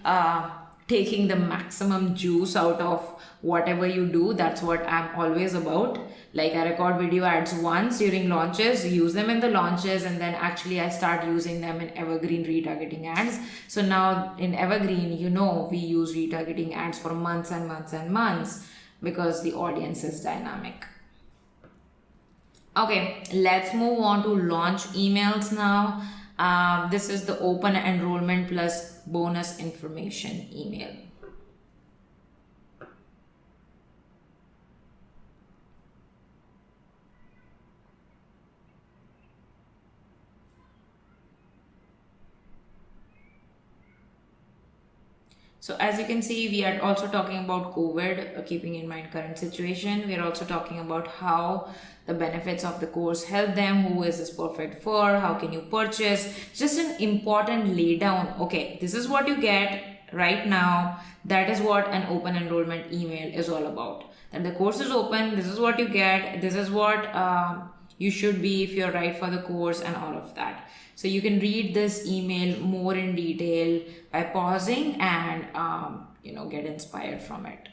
taking the maximum juice out of whatever you do. That's what I'm always about. Like I record video ads once during launches, use them in the launches, and then actually I start using them in evergreen retargeting ads. So now in evergreen, we use retargeting ads for months and months and months, because the audience is dynamic. Okay, let's move on to launch emails now. This is the open enrollment plus bonus information email. So as you can see, we are also talking about COVID, keeping in mind current situation. We are also talking about how the benefits of the course help them, who is this perfect for, how can you purchase, just an important laydown. Okay, this is what you get right now. That is what an open enrollment email is all about. That the course is open, this is what you get, this is what you should be if you're right for the course, and all of that. So you can read this email more in detail by pausing and get inspired from it.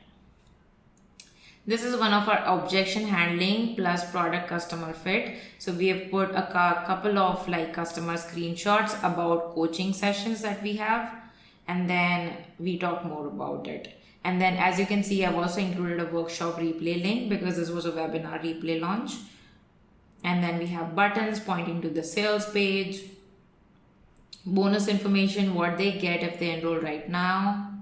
This is one of our objection handling plus product customer fit. So we have put a couple of like customer screenshots about coaching sessions that we have, and then we talk more about it. And then as you can see, I've also included a workshop replay link because this was a webinar replay launch. And then we have buttons pointing to the sales page, bonus information, what they get if they enroll right now.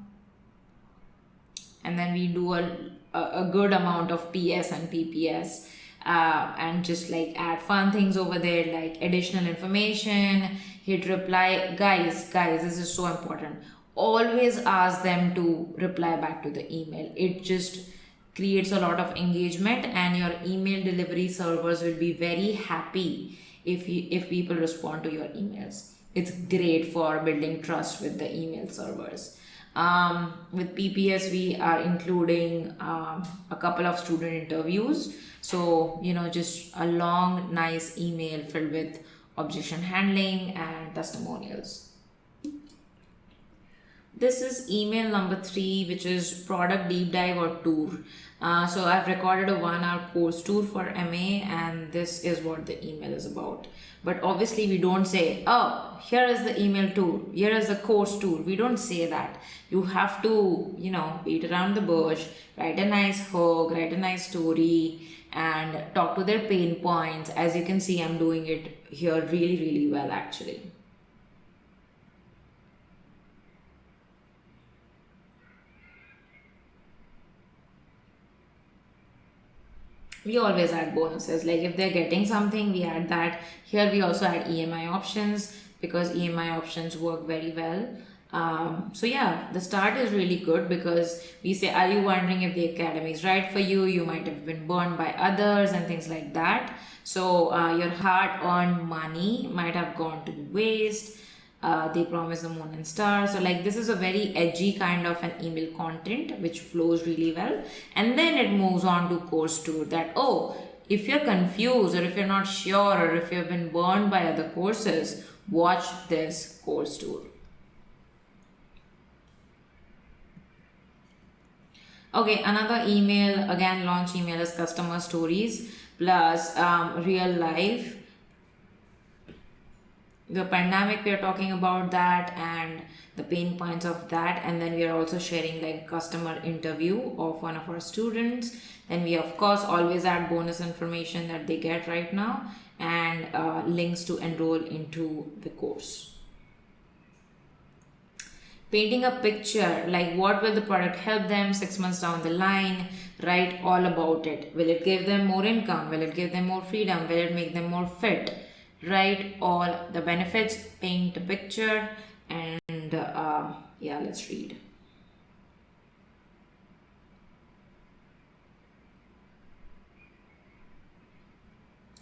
and then we do a good amount of PS and PPS, and just like add fun things over there like additional information, hit reply. Guys, this is so important. Always ask them to reply back to the email. It just creates a lot of engagement, and your email delivery servers will be very happy if people respond to your emails. It's great for building trust with the email servers. With PPS, we are including a couple of student interviews. So, just a long, nice email filled with objection handling and testimonials. This is email number 3, which is product deep dive or tour. So I've recorded a 1-hour course tour for MA, and this is what the email is about. But obviously we don't say, oh, here is the email tour, here is the course tour. We don't say that. You have to, beat around the bush, write a nice hook, write a nice story, and talk to their pain points. As you can see, I'm doing it here really, really well actually. We always add bonuses. Like if they're getting something, we add that. Here we also add EMI options because EMI options work very well. So yeah, the start is really good because we say, are you wondering if the academy is right for you? You might have been burned by others and things like that. So your hard-earned money might have gone to waste. They promise the moon and stars. So like this is a very edgy kind of an email content which flows really well. And then it moves on to course tour that, oh, if you're confused or if you're not sure or if you've been burned by other courses, watch this course tour. Okay, another email, again launch email, is customer stories plus real life. The pandemic, we are talking about that and the pain points of that, and then we are also sharing like customer interview of one of our students. Then we of course always add bonus information that they get right now, and links to enroll into the course. Painting a picture, like what will the product help them 6 months down the line, write all about it. Will it give them more income? Will it give them more freedom? Will it make them more fit? Write all the benefits, paint a picture, and yeah, let's read.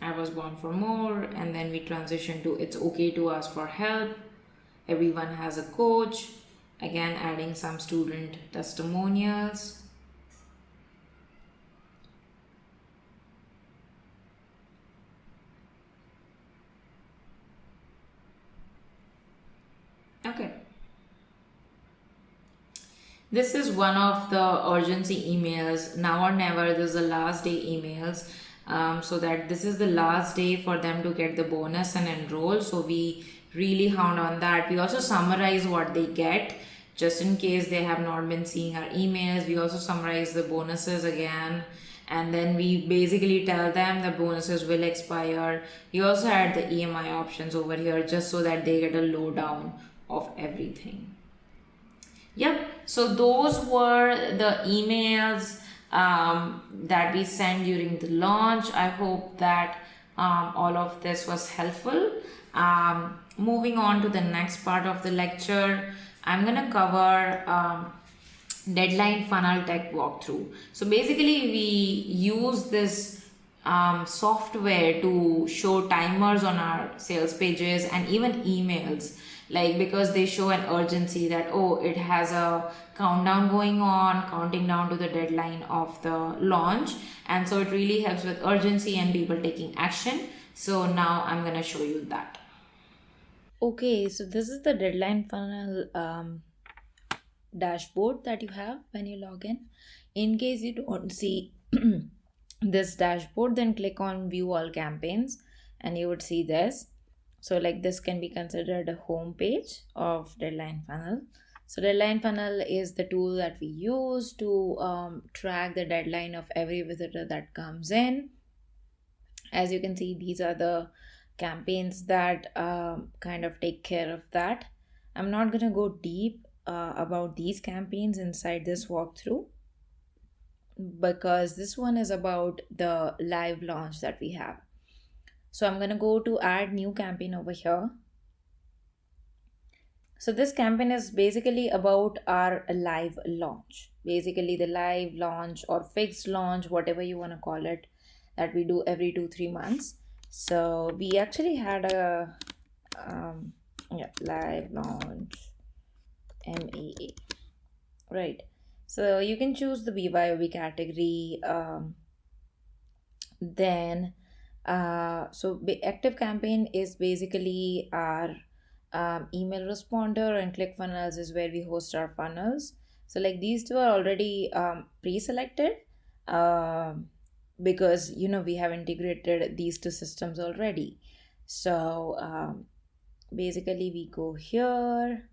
I was born for more, and then we transition to it's okay to ask for help. Everyone has a coach. Again, adding some student testimonials. Okay. This is one of the urgency emails. Now or never, this is the last day emails. So that this is the last day for them to get the bonus and enroll. So we really hound on that. We also summarize what they get just in case they have not been seeing our emails. We also summarize the bonuses again, and then we basically tell them the bonuses will expire. We also add the EMI options over here just so that they get a lowdown of everything. Yep, so those were the emails that we sent during the launch. I hope that all of this was helpful. Moving on to the next part of the lecture, I'm going to cover deadline funnel tech walkthrough. So basically we use this software to show timers on our sales pages and even emails, like because they show an urgency that, oh, it has a countdown going on, counting down to the deadline of the launch. And so it really helps with urgency and people taking action. So now I'm going to show you that. Okay, so this is the deadline funnel dashboard that you have when you log in. In case you don't see this dashboard, then click on view all campaigns and you would see this. So like this can be considered a home page of deadline funnel. So deadline funnel is the tool that we use to track the deadline of every visitor that comes in. As you can see, these are the campaigns that kind of take care of that. I'm not going to go deep about these campaigns inside this walkthrough. because this one is about the live launch that we have. So I'm going to go to add new campaign over here. So this campaign is basically about our live launch. Basically the live launch or fixed launch, whatever you want to call it, that we do every 2-3 months. So we actually had a live launch MAA, right? So you can choose the BYOB category. Then so active campaign is basically our email responder, and ClickFunnels is where we host our funnels. So like these two are already pre-selected, because we have integrated these two systems already. So basically we go here.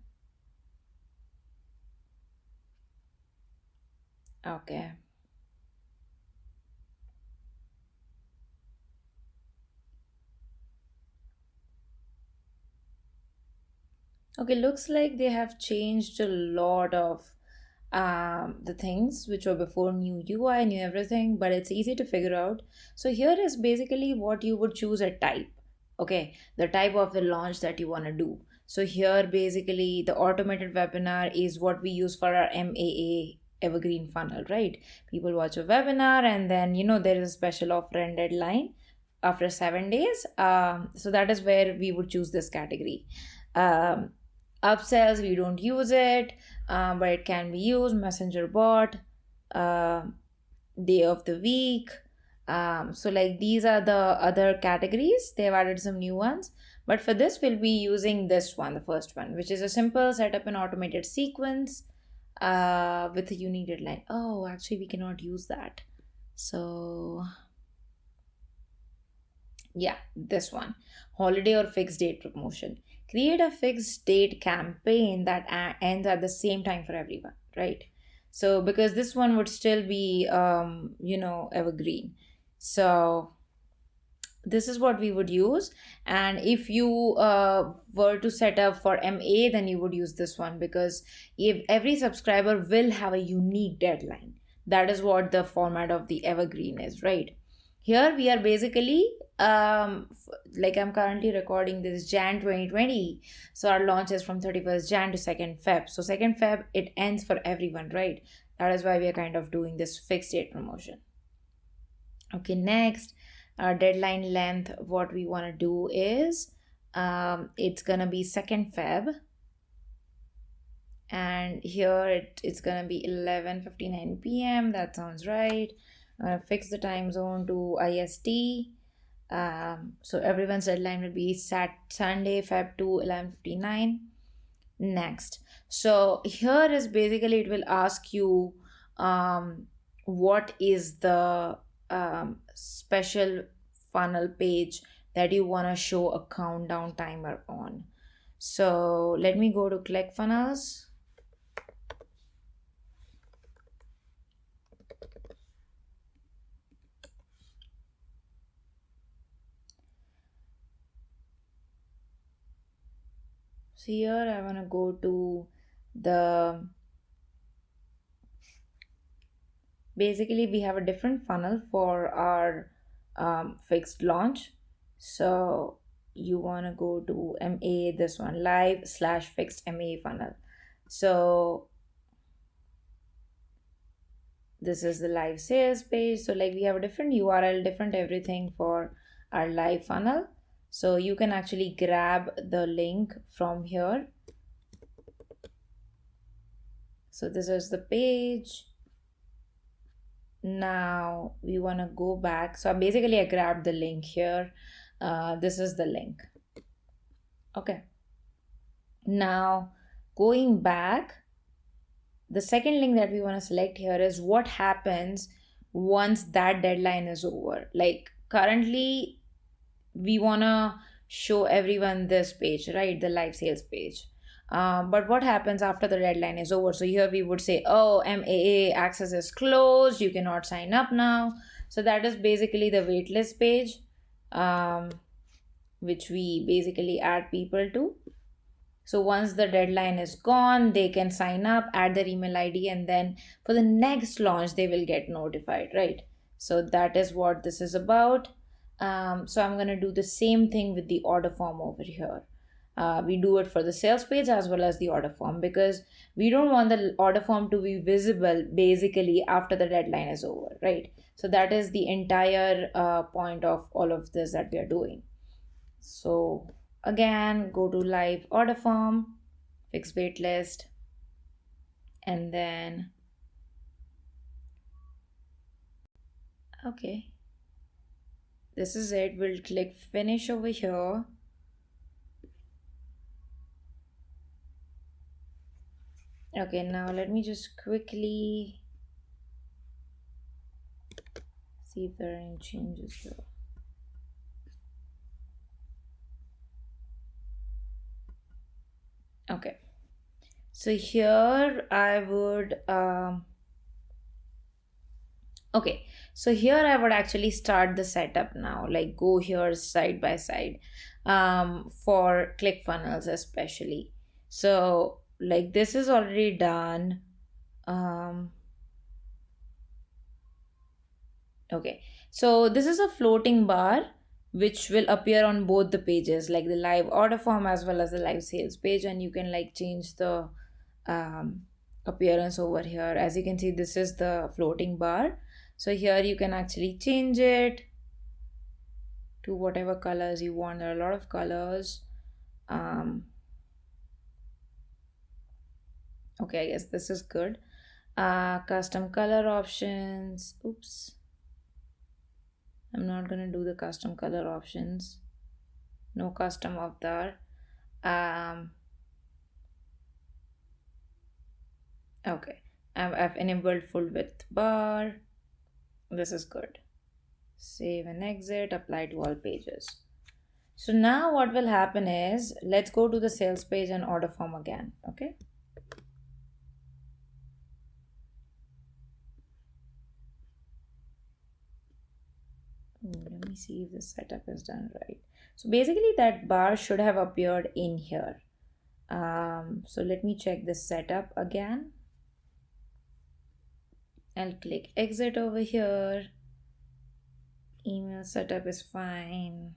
Okay. Okay, looks like they have changed a lot of the things which were before, new UI, new everything, but it's easy to figure out. So here is basically what you would choose a type. Okay, the type of the launch that you want to do. So here basically the automated webinar is what we use for our MAA evergreen funnel, right? People watch a webinar and then there is a special offer and deadline after 7 days. So that is where we would choose this category. Um, Upsells, we don't use it, but it can be used. Messenger bot, uh, day of the week. So like these are the other categories. They've added some new ones, but for this we'll be using this one, the first one, which is a simple setup and automated sequence with a unique deadline. Oh, actually we cannot use that. So yeah, this one, holiday or fixed date promotion. Create a fixed date campaign that ends at the same time for everyone, right? So because this one would still be evergreen. So this is what we would use. And if you were to set up for MA, then you would use this one, because if every subscriber will have a unique deadline. That is what the format of the evergreen is, right? Here we are basically like I'm currently recording this Jan 2020. So our launch is from 31st Jan to 2nd Feb. So 2nd Feb, it ends for everyone, right? That is why we are kind of doing this fixed date promotion. Okay, next, deadline length, what we want to do is it's gonna be 2nd Feb, and here it's gonna be 11:59 p.m. That sounds right. I'm gonna fix the time zone to IST. So everyone's deadline will be Sunday, Feb 2, 11:59. Next, so here is basically it will ask you what is the special funnel page that you want to show a countdown timer on. So let me go to ClickFunnels. So here I want to go to the, basically we have a different funnel for our fixed launch. So you want to go to MA, this one, live/fixed MA funnel. So this is the live sales page. So like we have a different URL, different everything for our live funnel. So you can actually grab the link from here. So this is the page. Now we want to go back. So basically I grabbed the link here. This is the link. Okay. Now going back, the second link that we want to select here is what happens once that deadline is over. Like currently we want to show everyone this page, right? The live sales page. But what happens after the deadline is over? So here we would say, oh, MAA access is closed. You cannot sign up now. So that is basically the waitlist page, which we basically add people to. So once the deadline is gone, they can sign up, add their email ID, and then for the next launch, they will get notified, right? So that is what this is about. So I'm going to do the same thing with the order form over here. We do it for the sales page as well as the order form, because we don't want the order form to be visible basically after the deadline is over, right? So that is the entire point of all of this that we are doing. So again, go to live order form, fix wait list, and then okay, this is it. We'll click finish over here. Okay, now let me just quickly see if there are any changes here. Okay, so here I would okay, so here I would actually start the setup now, like go here side by side, for ClickFunnels especially. So like this is already done. Um, okay, so this is a floating bar which will appear on both the pages, like the live order form as well as the live sales page, and you can like change the um, appearance over here. As you can see, this is the floating bar. So here you can actually change it to whatever colors you want. There are a lot of colors. Okay, I guess this is good. Custom color options. Oops, I'm not gonna do the custom color options. No custom of that. Okay, I've enabled full width bar. This is good. Save and exit, apply to all pages. So now what will happen is, let's go to the sales page and order form again. Okay. Let me see if the setup is done right. So basically that bar should have appeared in here. So let me check the setup again. I'll click exit over here. Email setup is fine.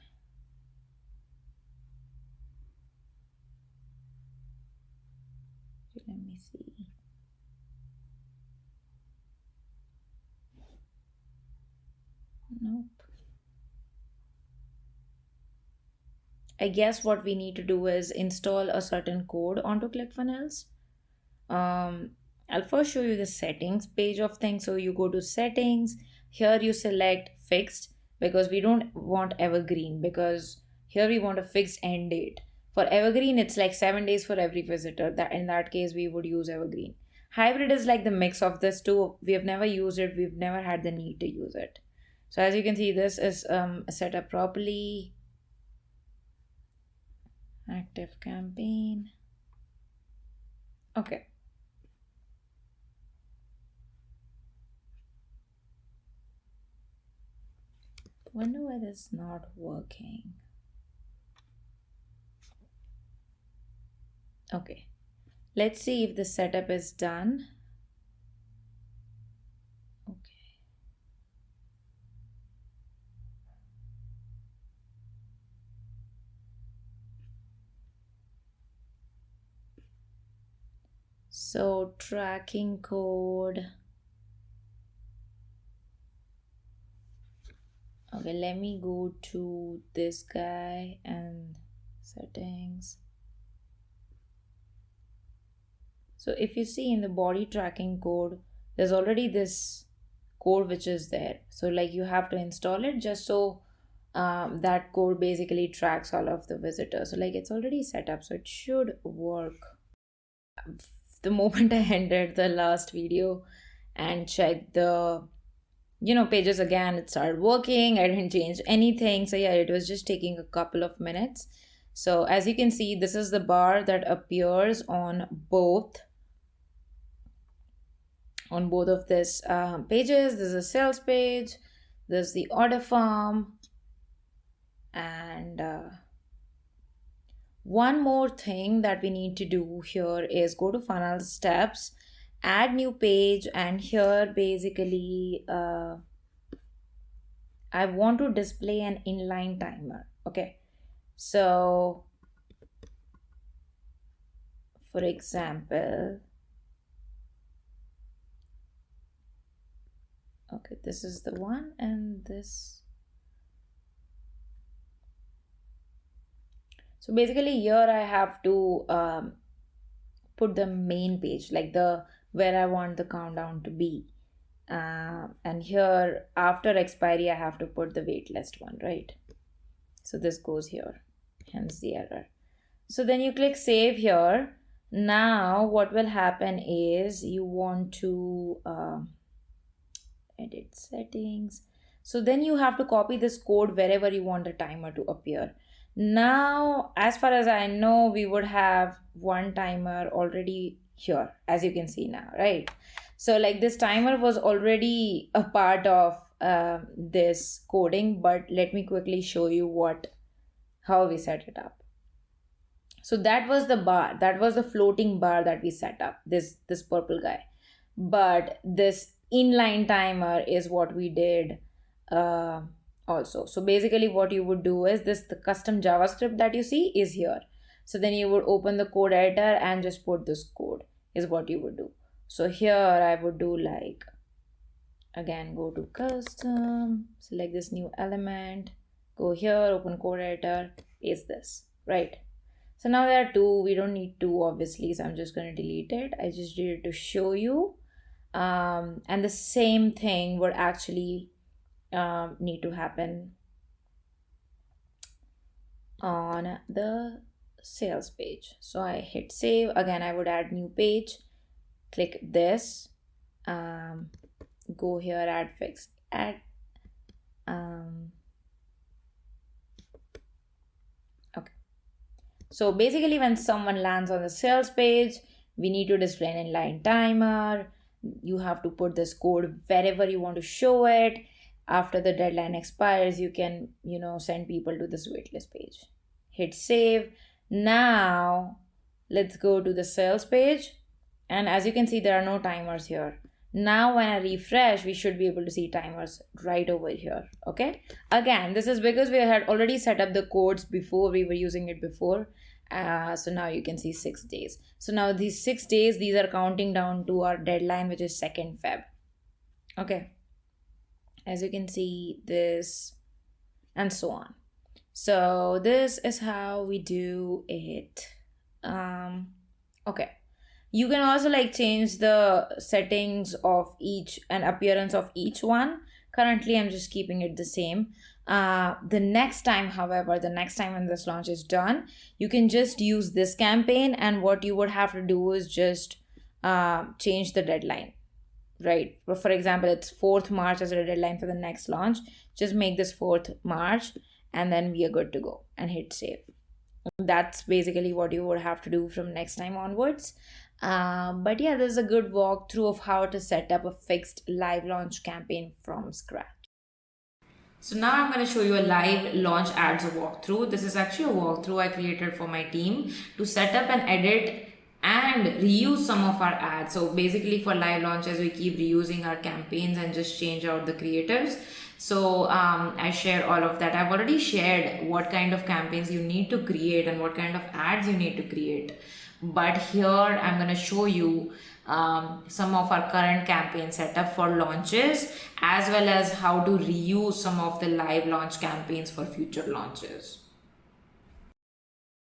Let me see. Nope. I guess what we need to do is install a certain code onto ClickFunnels. I'll first show you the settings page of things. So you go to settings. Here you select fixed, because we don't want evergreen, because here we want a fixed end date. For evergreen, it's like 7 days for every visitor. That in that case, we would use evergreen. Hybrid is like the mix of this two. We have never used it. We've never had the need to use it. So as you can see, this is set up properly. Active campaign. Okay. Wonder why this is not working. Okay. Let's see if the setup is done. Okay. So tracking code. Okay, let me go to this guy and settings. So if you see in the body tracking code, there's already this code which is there. So like you have to install it just so that code basically tracks all of the visitors. So like it's already set up, so it should work. The moment I ended the last video and checked the pages again, it started working. I didn't change anything. So yeah, it was just taking a couple of minutes. So as you can see, this is the bar that appears on both of these pages. This is a sales page, there's the order form, and One more thing that we need to do here is go to funnel steps, add new page, and here basically I want to display an inline timer. Okay, so for example, okay, this is the one, and this. So basically here I have to put the main page, like the where I want the countdown to be. And here after expiry I have to put the waitlist one, right? So this goes here, hence the error. So then you click save here. Now what will happen is you want to edit settings. So then you have to copy this code wherever you want the timer to appear. Now, as far as I know, we would have one timer already here, as you can see now, right? So like this timer was already a part of this coding, but let me quickly show you how we set it up. So that was the bar, that was the floating bar that we set up, this purple guy. But this inline timer is what we did also. So basically what you would do is the custom JavaScript that you see is here. So then you would open the code editor and just put this code is what you would do. So here I would do like, again, go to custom, select this new element, go here, open code editor, paste this, right? So now there are two, we don't need two obviously, so I'm just going to delete it. I just did it to show you. And the same thing would actually need to happen on the sales page. So I hit save. Again, I would add new page, click this, go here, add fix, add okay. So basically when someone lands on the sales page, we need to display an inline timer. You have to put this code wherever you want to show it. After the deadline expires, you can, send people to this waitlist page. Hit save. Now let's go to the sales page. And as you can see, there are no timers here. Now when I refresh, we should be able to see timers right over here. Okay. Again, this is because we had already set up the codes before, we were using it before. So now you can see 6 days. So now these 6 days, these are counting down to our deadline, which is 2nd Feb. Okay. As you can see, this and so on. So this is how we do it. Okay. You can also change the settings of each and appearance of each one. Currently, I'm just keeping it the same. The next time, however, when this launch is done, you can just use this campaign, and what you would have to do is just change the deadline, right? For example, it's 4th March as a deadline for the next launch. Just make this 4th March, and then we are good to go, and hit save. That's basically what you would have to do from next time onwards. But yeah, there's a good walkthrough of how to set up a fixed live launch campaign from scratch. So now I'm going to show you a live launch ads walkthrough. This is actually a walkthrough I created for my team to set up and edit and reuse some of our ads. So basically for live launches, we keep reusing our campaigns and just change out the creators. So I share all of that. I've already shared what kind of campaigns you need to create and what kind of ads you need to create. But here I'm going to show you some of our current campaign setup for launches, as well as how to reuse some of the live launch campaigns for future launches.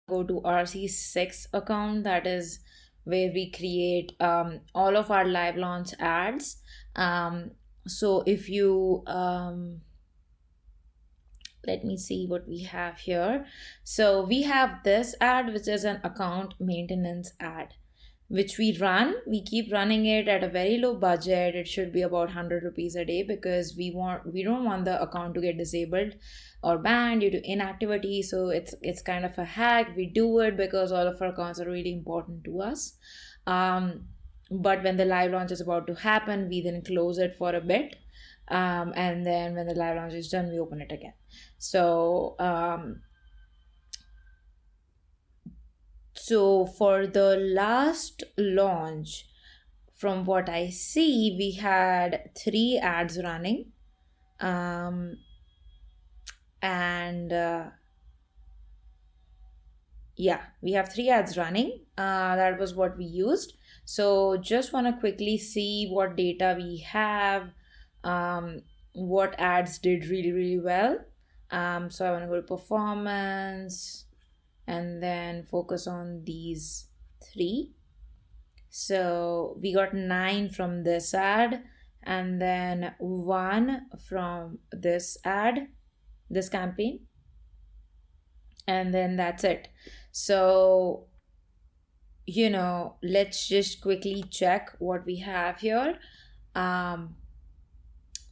Go to RC6 account, that is where we create all of our live launch ads. So if you let me see what we have here. So we have this ad, which is an account maintenance ad, which we keep running it at a very low budget. It should be about 100 rupees a day, because we don't want the account to get disabled or banned due to inactivity. So it's kind of a hack. We do it because all of our accounts are really important to us. But when the live launch is about to happen, we then close it for a bit. And then when the live launch is done, we open it again. So So for the last launch, from what I see, we had 3 ads running. Um, and Yeah, we have 3 ads running. That was what we used. So just want to quickly see what data we have, um, what ads did really, really well. So I want to go to performance and then focus on these 3. So we got 9 from this ad and then 1 from this ad, this campaign, and then that's it. So, let's just quickly check what we have here. Um,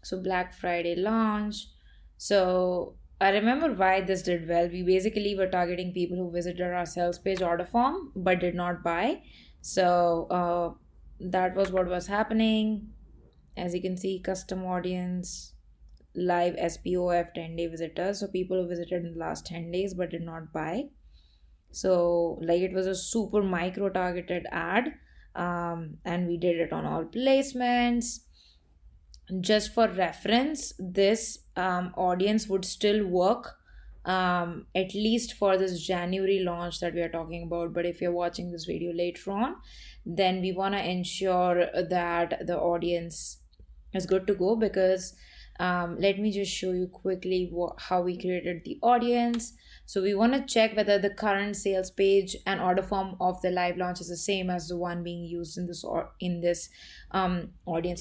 so Black Friday launch. So I remember why this did well. We basically were targeting people who visited our sales page order form but did not buy. So that was what was happening. As you can see, custom audience, live SPOF 10-day visitors. So people who visited in the last 10 days but did not buy. So like it was a super micro targeted ad, and we did it on all placements. Just for reference, this audience would still work, at least for this January launch that we are talking about. But if you're watching this video later on, then we want to ensure that the audience is good to go, because let me just show you quickly how we created the audience. So we want to check whether the current sales page and order form of the live launch is the same as the one being used in this audience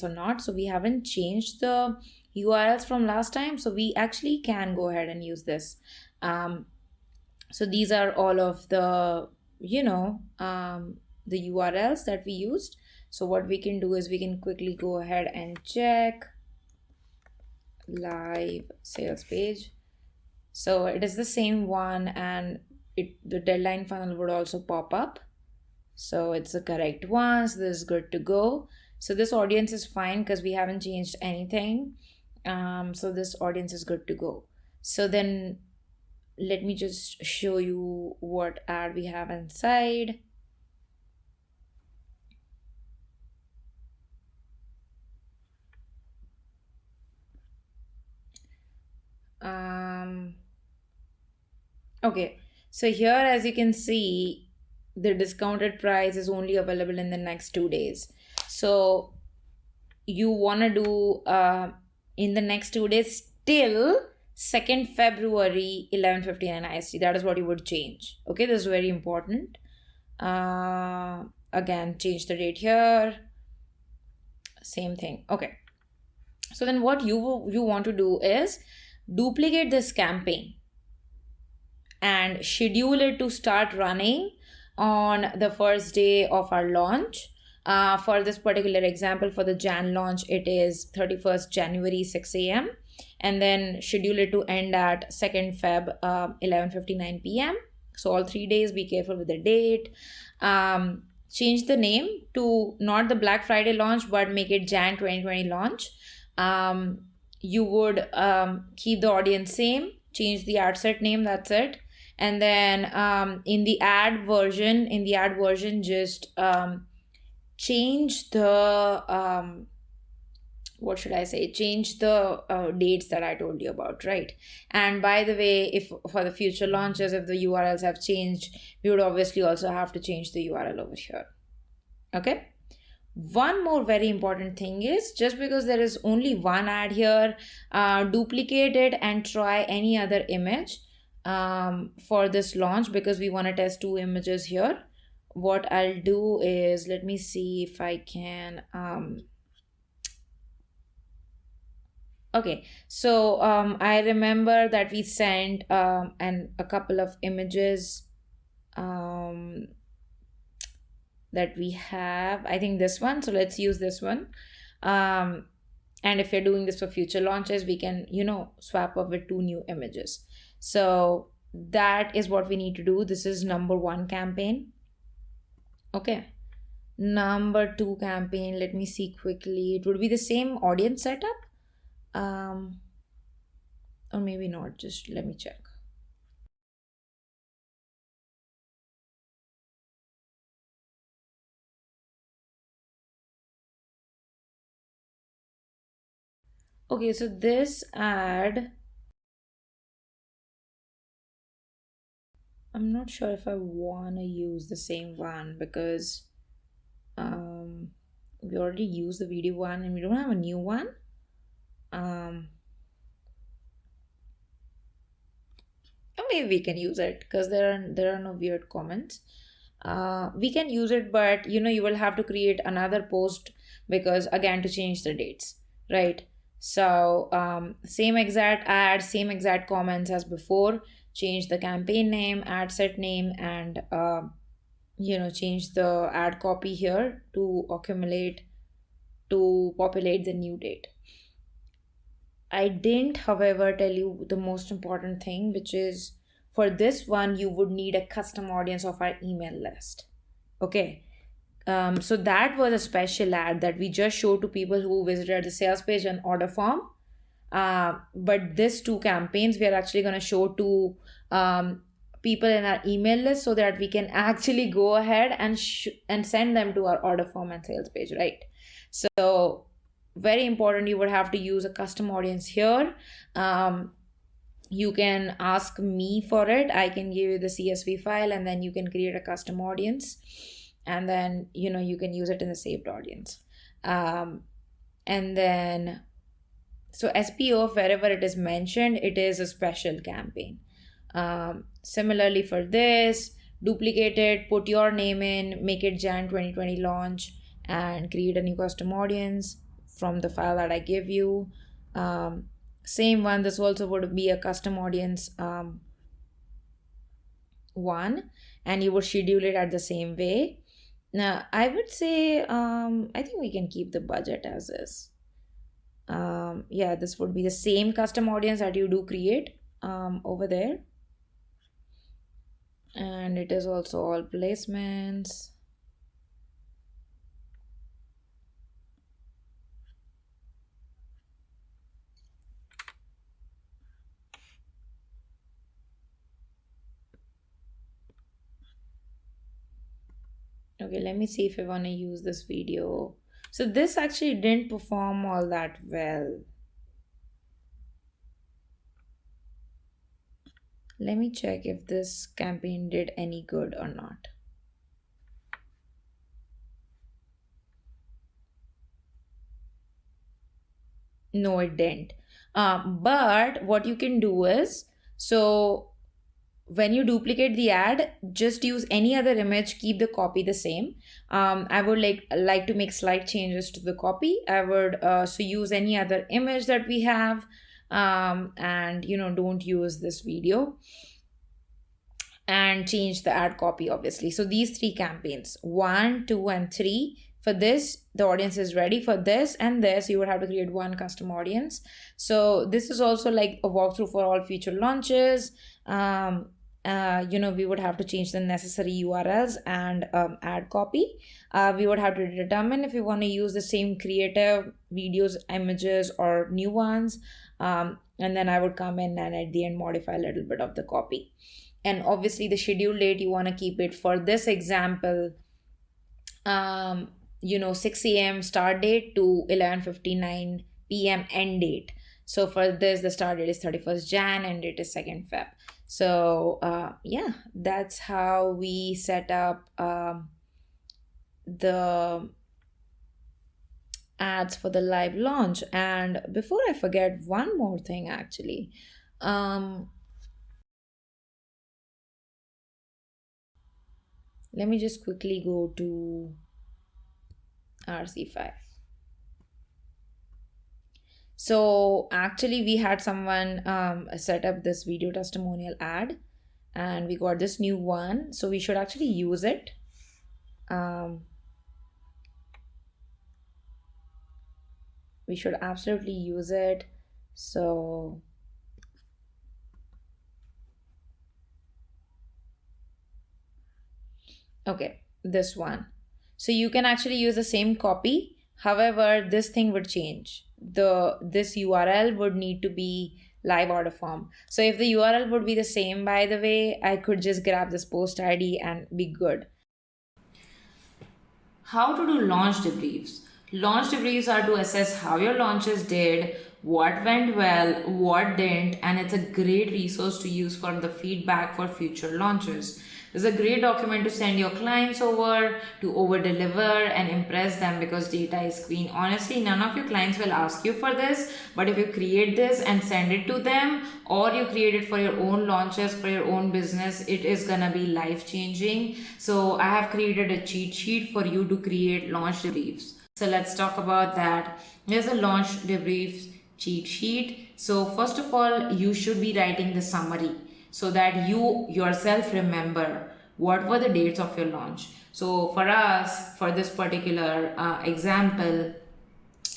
or not. So we haven't changed the URLs from last time, so we actually can go ahead and use this. So these are all of the the URLs that we used. So what we can do is we can quickly go ahead and check live sales page. So it is the same one, and the deadline funnel would also pop up. So it's the correct one. So this is good to go. So this audience is fine because we haven't changed anything. So this audience is good to go. So then let me just show you what ad we have inside. Okay, so here, as you can see, the discounted price is only available in the next 2 days. So you want to do in the next 2 days till 2nd February 11:59 IST. That is what you would change. Okay, this is very important. Again, change the date here. Same thing. Okay. So then what you want to do is duplicate this campaign and schedule it to start running on the first day of our launch. For this particular example, for the Jan launch, it is 31st January 6 a.m. and then schedule it to end at 2nd Feb 11:59 p.m. So all 3 days, be careful with the date. Change the name to not the Black Friday launch, but make it Jan 2020 launch. You would keep the audience same, change the ad set name, that's it. And then in the ad version, just change the what should I say? Change the dates that I told you about, right? And by the way, if for the future launches, if the URLs have changed, we would obviously also have to change the URL over here. Okay. One more very important thing is, just because there is only one ad here, duplicate it and try any other image for this launch, because we want to test 2 images here. What I'll do is, let me see if I can okay, so I remember that we sent a couple of images that we have. I think this one. So let's use this one. And if you're doing this for future launches, we can, swap up with 2 new images. So that is what we need to do. This is number 1 campaign. Okay. Number 2 campaign, let me see quickly. It would be the same audience setup. Or maybe not. Just let me check. Okay, so this ad, I'm not sure if I want to use the same one because um, we already used the video one and we don't have a new one. Um, or maybe we can use it because there are no weird comments. We can use it, but you will have to create another post because again to change the dates, right? So same exact ad, same exact comments as before. Change the campaign name, ad set name, and change the ad copy here to populate the new date. I didn't, however, tell you the most important thing, which is for this one, you would need a custom audience of our email list. Okay. So that was a special ad that we just showed to people who visited the sales page and order form. But this two campaigns we are actually going to show to people in our email list so that we can actually go ahead and send them to our order form and sales page, right? So very important, you would have to use a custom audience here. You can ask me for it. I can give you the CSV file and then you can create a custom audience, and then you can use it in the saved audience. And then so SPO, wherever it is mentioned, it is a special campaign. Similarly for this, duplicate it, put your name in, make it Jan 2020 launch, and create a new custom audience from the file that I give you. Same one, this also would be a custom audience one, and you would schedule it at the same way. Now, I would say, I think we can keep the budget as is. Yeah, this would be the same custom audience that you do create over there. And it is also all placements. Okay, let me see if I want to use this video. So this actually didn't perform all that well. Let me check if this campaign did any good or not. No, it didn't. But what you can do is, so when you duplicate the ad, just use any other image, keep the copy the same. I would like to make slight changes to the copy. I would so use any other image that we have, and don't use this video, and change the ad copy obviously. So these three campaigns, 1, 2, and 3, for this the audience is ready. For this and this, you would have to create one custom audience. So this is also like a walkthrough for all future launches. We would have to change the necessary URLs and ad copy. We would have to determine if we want to use the same creative videos, images, or new ones. And then I would come in and at the end modify a little bit of the copy. And obviously the schedule date, you want to keep it for this example 6 a.m. start date to 11:59 p.m. end date. So for this, the start date is 31st Jan and it is 2nd Feb. So yeah, that's how we set up the ads for the live launch. And before I forget, one more thing actually. Let me just quickly go to RC5. So actually we had someone set up this video testimonial ad and we got this new one. So we should actually use it. We should absolutely use it. So okay, this one. So you can actually use the same copy. However, this thing would change. This URL would need to be live order form. So if the URL would be the same, by the way, I could just grab this post ID and be good. How to do launch debriefs. Launch debriefs are to assess how your launches did, what went well, what didn't, and it's a great resource to use for the feedback for future launches. This is a great document to send your clients to over deliver and impress them, because data is queen. Honestly, none of your clients will ask you for this, but if you create this and send it to them, or you create it for your own launches, for your own business, it is gonna be life changing. So I have created a cheat sheet for you to create launch debriefs. So let's talk about that. Here's a launch debrief cheat sheet. So first of all, you should be writing the summary so that you yourself remember what were the dates of your launch. So for us, for this particular example,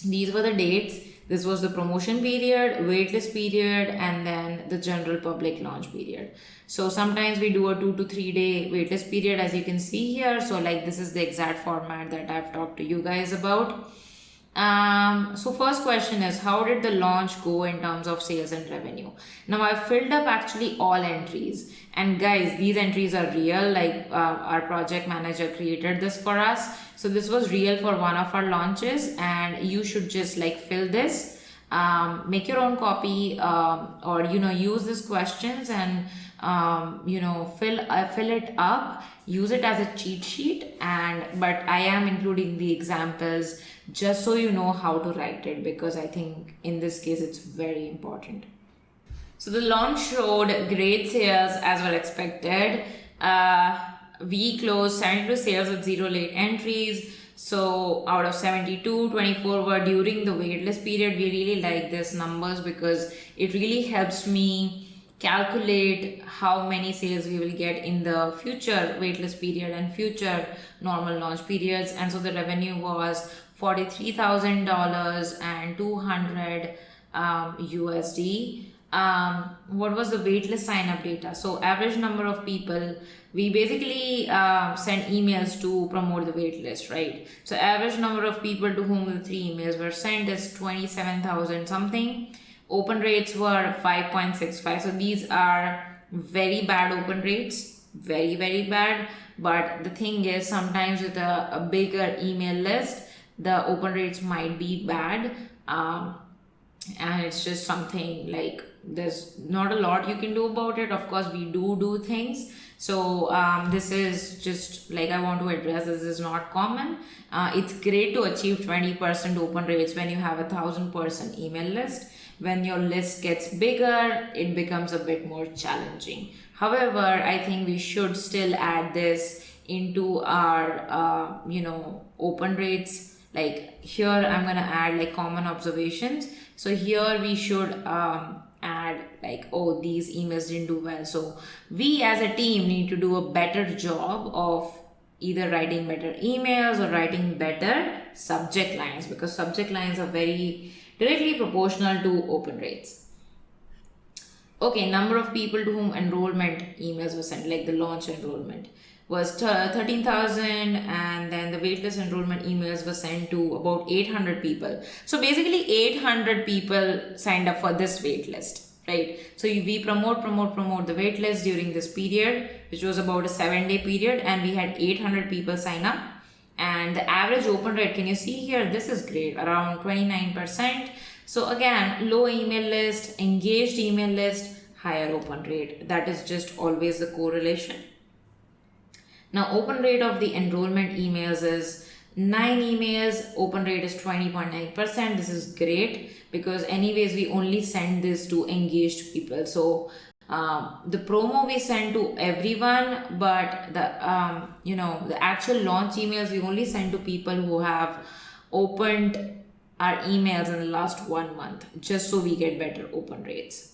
these were the dates. This was the promotion period, waitlist period, and then the general public launch period. So sometimes we do a 2 to 3 day waitlist period, as you can see here. So like this is the exact format that I've talked to you guys about. So first question is, how did the launch go in terms of sales and revenue? Now I filled up actually all entries, and guys, these entries are real. Like our project manager created this for us. So this was real for one of our launches, and you should just like fill this, make your own copy, or use these questions and fill it up, use it as a cheat sheet. But I am including the examples just so you know how to write it, because I think in this case it's very important. So the launch showed great sales as were expected. We closed 72 sales with 0 late entries. So out of 72, 24 were during the waitlist period. We really like these numbers because it really helps me calculate how many sales we will get in the future waitlist period and future normal launch periods. And so the revenue was $43,000 and 200 USD. What was the waitlist sign up data? So average number of people, we basically send emails to promote the waitlist, right? So average number of people to whom the 3 emails were sent is 27,000 something. Open rates were 5.65. So these are very bad open rates, very, very bad. But the thing is, sometimes with a bigger email list, the open rates might be bad. And it's just something like there's not a lot you can do about it. Of course, we do things. So this is just like I want to address, this is not common. It's great to achieve 20% open rates when you have 1,000-person email list. When your list gets bigger, it becomes a bit more challenging. However, I think we should still add this into our open rates. Like here I'm gonna add like common observations. So here we should add like, oh, these emails didn't do well. So we as a team need to do a better job of either writing better emails or writing better subject lines, because subject lines are very directly proportional to open rates. Okay, number of people to whom enrollment emails were sent, like the launch enrollment was 13,000, and then the waitlist enrollment emails were sent to about 800 people. So basically 800 people signed up for this waitlist, right? So we promote the waitlist during this period, which was about a 7-day period, and we had 800 people sign up. And the average open rate, can you see here? This is great, around 29%. So again, low email list, engaged email list, higher open rate. That is just always the correlation. Now, open rate of the enrollment emails is 9 emails. Open rate is 20.9%. This is great because anyways, we only send this to engaged people. So the promo we send to everyone, but the actual launch emails we only send to people who have opened our emails in the last 1 month, just so we get better open rates.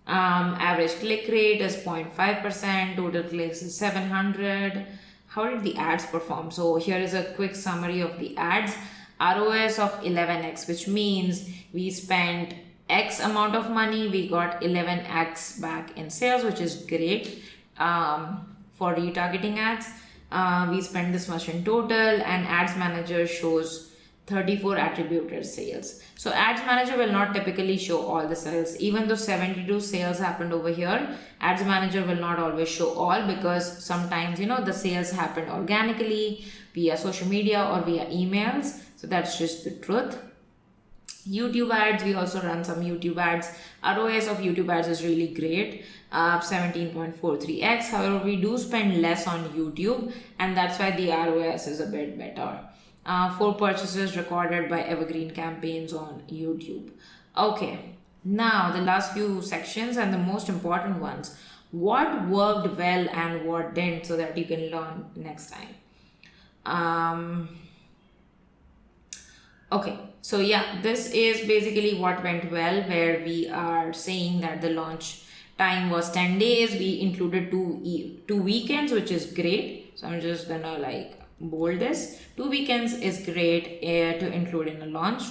Average click rate is 0.5%, total clicks is 700. How did the ads perform? So here is a quick summary of the ads. ROS of 11x, which means we spent X amount of money, we got 11x back in sales, which is great for retargeting ads. We spent this much in total, and ads manager shows 34 attributed sales. So ads manager will not typically show all the sales. Even though 72 sales happened over here, ads manager will not always show all, because sometimes the sales happened organically via social media or via emails. So that's just the truth. YouTube ads, we also run some YouTube ads. ROAS of YouTube ads is really great, 17.43x. However, we do spend less on YouTube, and that's why the ROAS is a bit better. 4 purchases recorded by evergreen campaigns on YouTube. Okay, now the last few sections and the most important ones. What worked well and what didn't, so that you can learn next time. Okay, so yeah, this is basically what went well, where we are saying that the launch time was 10 days. We included two weekends, which is great. So I'm just gonna like bold this. 2 weekends is great to include in a launch.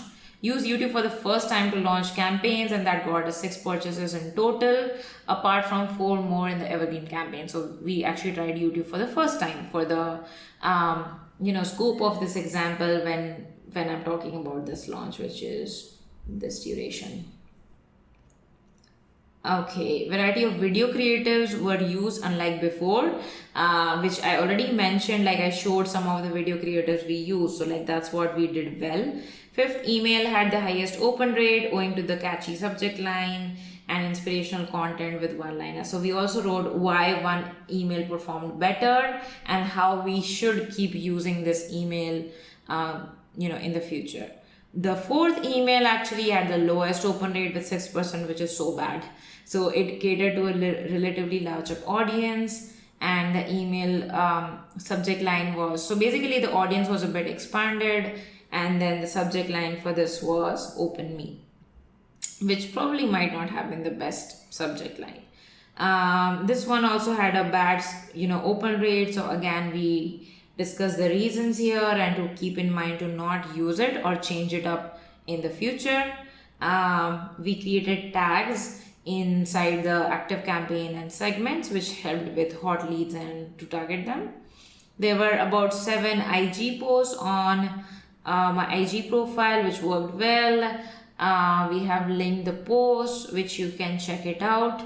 Use YouTube for the first time to launch campaigns, and that got us 6 purchases in total, apart from 4 more in the evergreen campaign. So we actually tried YouTube for the first time for the scope of this example when I'm talking about this launch, which is this duration. Okay, variety of video creatives were used unlike before, which I already mentioned. Like I showed some of the video creatives we use, so like that's what we did well. 5th email had the highest open rate owing to the catchy subject line and inspirational content with one-liner. So we also wrote why one email performed better and how we should keep using this email in the future. The 4th email actually had the lowest open rate with 6%, which is so bad. So it catered to a relatively larger audience, and the email subject line was, so basically the audience was a bit expanded, and then the subject line for this was open me, which probably might not have been the best subject line. This one also had a bad open rate. So again, we discuss the reasons here and to keep in mind to not use it or change it up in the future. We created tags inside the active campaign and segments, which helped with hot leads and to target them. There were about 7 IG posts on my IG profile, which worked well. We have linked the post, which you can check it out.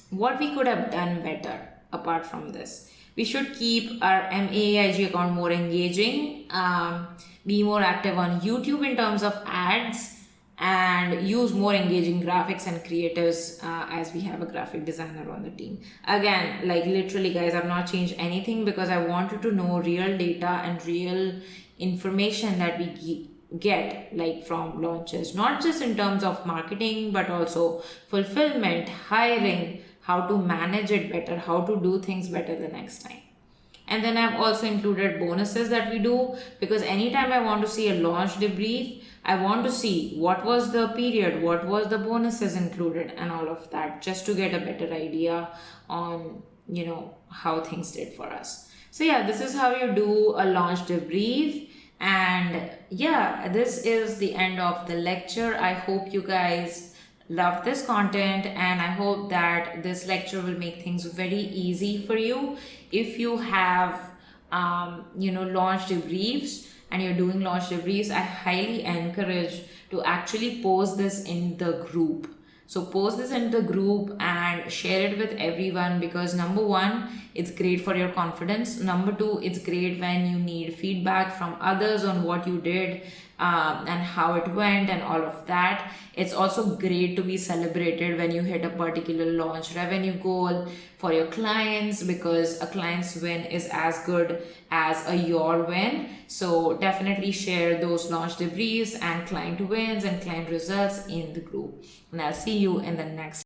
What we could have done better apart from this: we should keep our MAIG account more engaging, be more active on YouTube in terms of ads, and use more engaging graphics and creatives, as we have a graphic designer on the team. Again, like literally guys, I've not changed anything because I wanted to know real data and real information that we get like from launches, not just in terms of marketing but also fulfillment, hiring, how to manage it better, how to do things better the next time. And then I've also included bonuses that we do, because anytime I want to see a launch debrief, I want to see what was the period, what was the bonuses included and all of that, just to get a better idea on how things did for us. So yeah, this is how you do a launch debrief. And yeah, this is the end of the lecture. I hope you guys love this content, and I hope that this lecture will make things very easy for you. If you have launch debriefs and you're doing launch debriefs, I highly encourage to actually post this in the group. So post this in the group and share it with everyone, because number 1, it's great for your confidence. Number 2, it's great when you need feedback from others on what you did and how it went and all of that. It's also great to be celebrated when you hit a particular launch revenue goal for your clients, because a client's win is as good as your win. So definitely share those launch debriefs and client wins and client results in the group. And I'll see you in the next